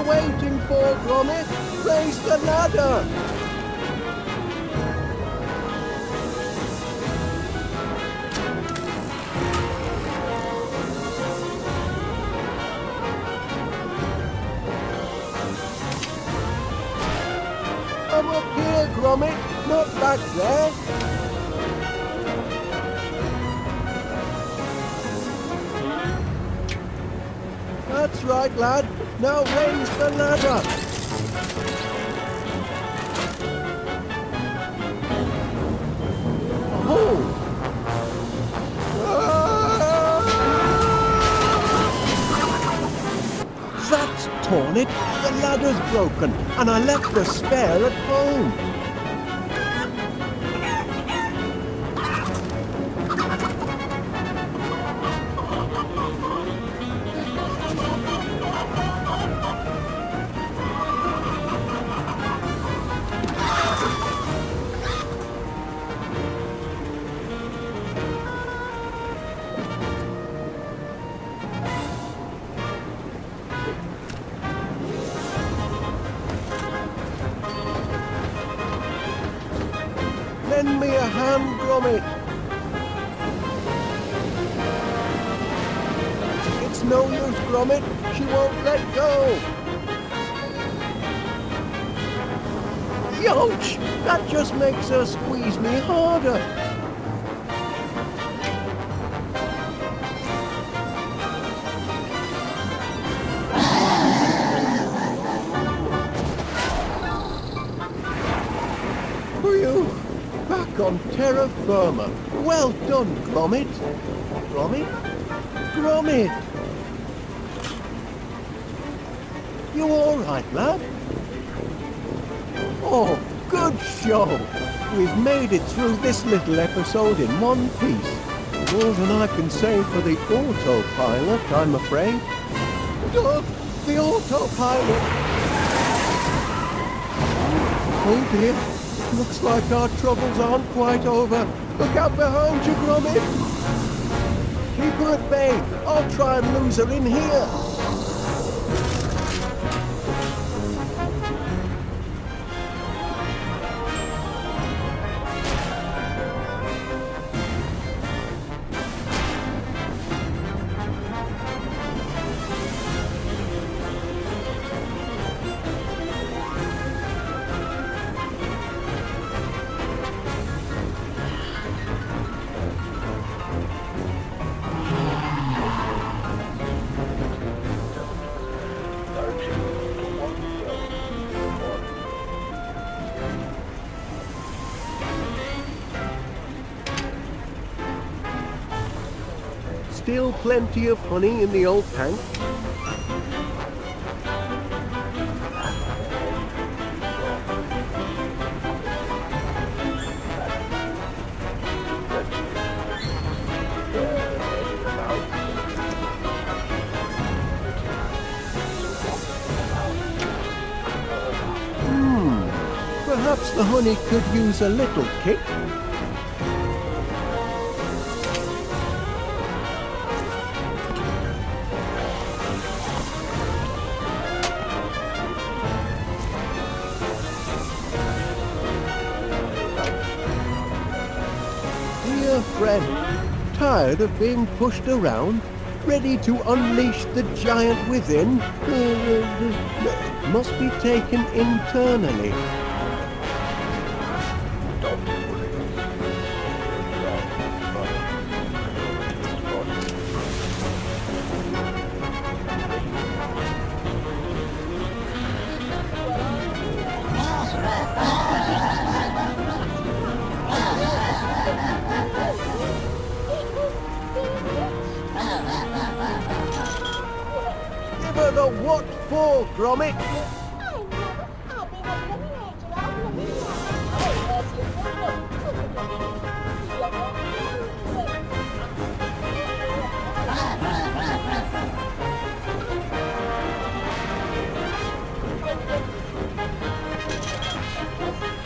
waiting for, Gromit? Raise the ladder! I'm up here, Gromit, not back there. That's right, lad. Now raise the ladder. Oh! That's torn it. The ladder's broken, and I left the spare at home. Lend me a hand, Gromit. It's no use, Gromit. She won't let go. Youch! That just makes her squeeze me harder. Phew! Back on terra firma. Well done, Gromit. Gromit? Gromit! You all right, lad? Oh, good show! We've made it through this little episode in one piece. More than I can say for the autopilot, I'm afraid. Oh, the autopilot! Oh dear, looks like our troubles aren't quite over. Look out behind you, Gromit! Keep her at bay. I'll try and lose her in here. Still plenty of honey in the old tank. Perhaps the honey could use a little kick. Dear friend, tired of being pushed around, ready to unleash the giant within, must be taken internally. Give her the what for, Gromit?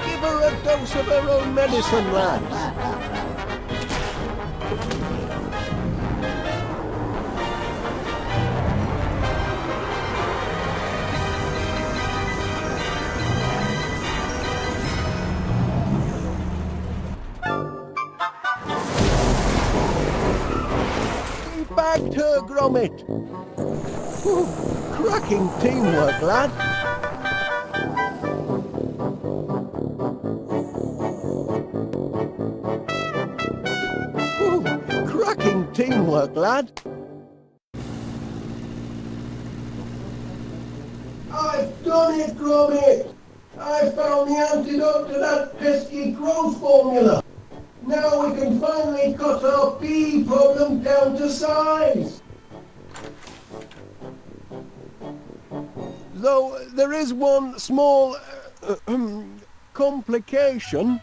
Give her a dose of her own medicine, lads. Bagged her, Gromit! Whew, cracking teamwork, lad! Whew, cracking teamwork, lad! I've done it, Gromit! I found the antidote to that pesky growth formula! Now we can finally cut our bee problem down to size! Though there is one small complication.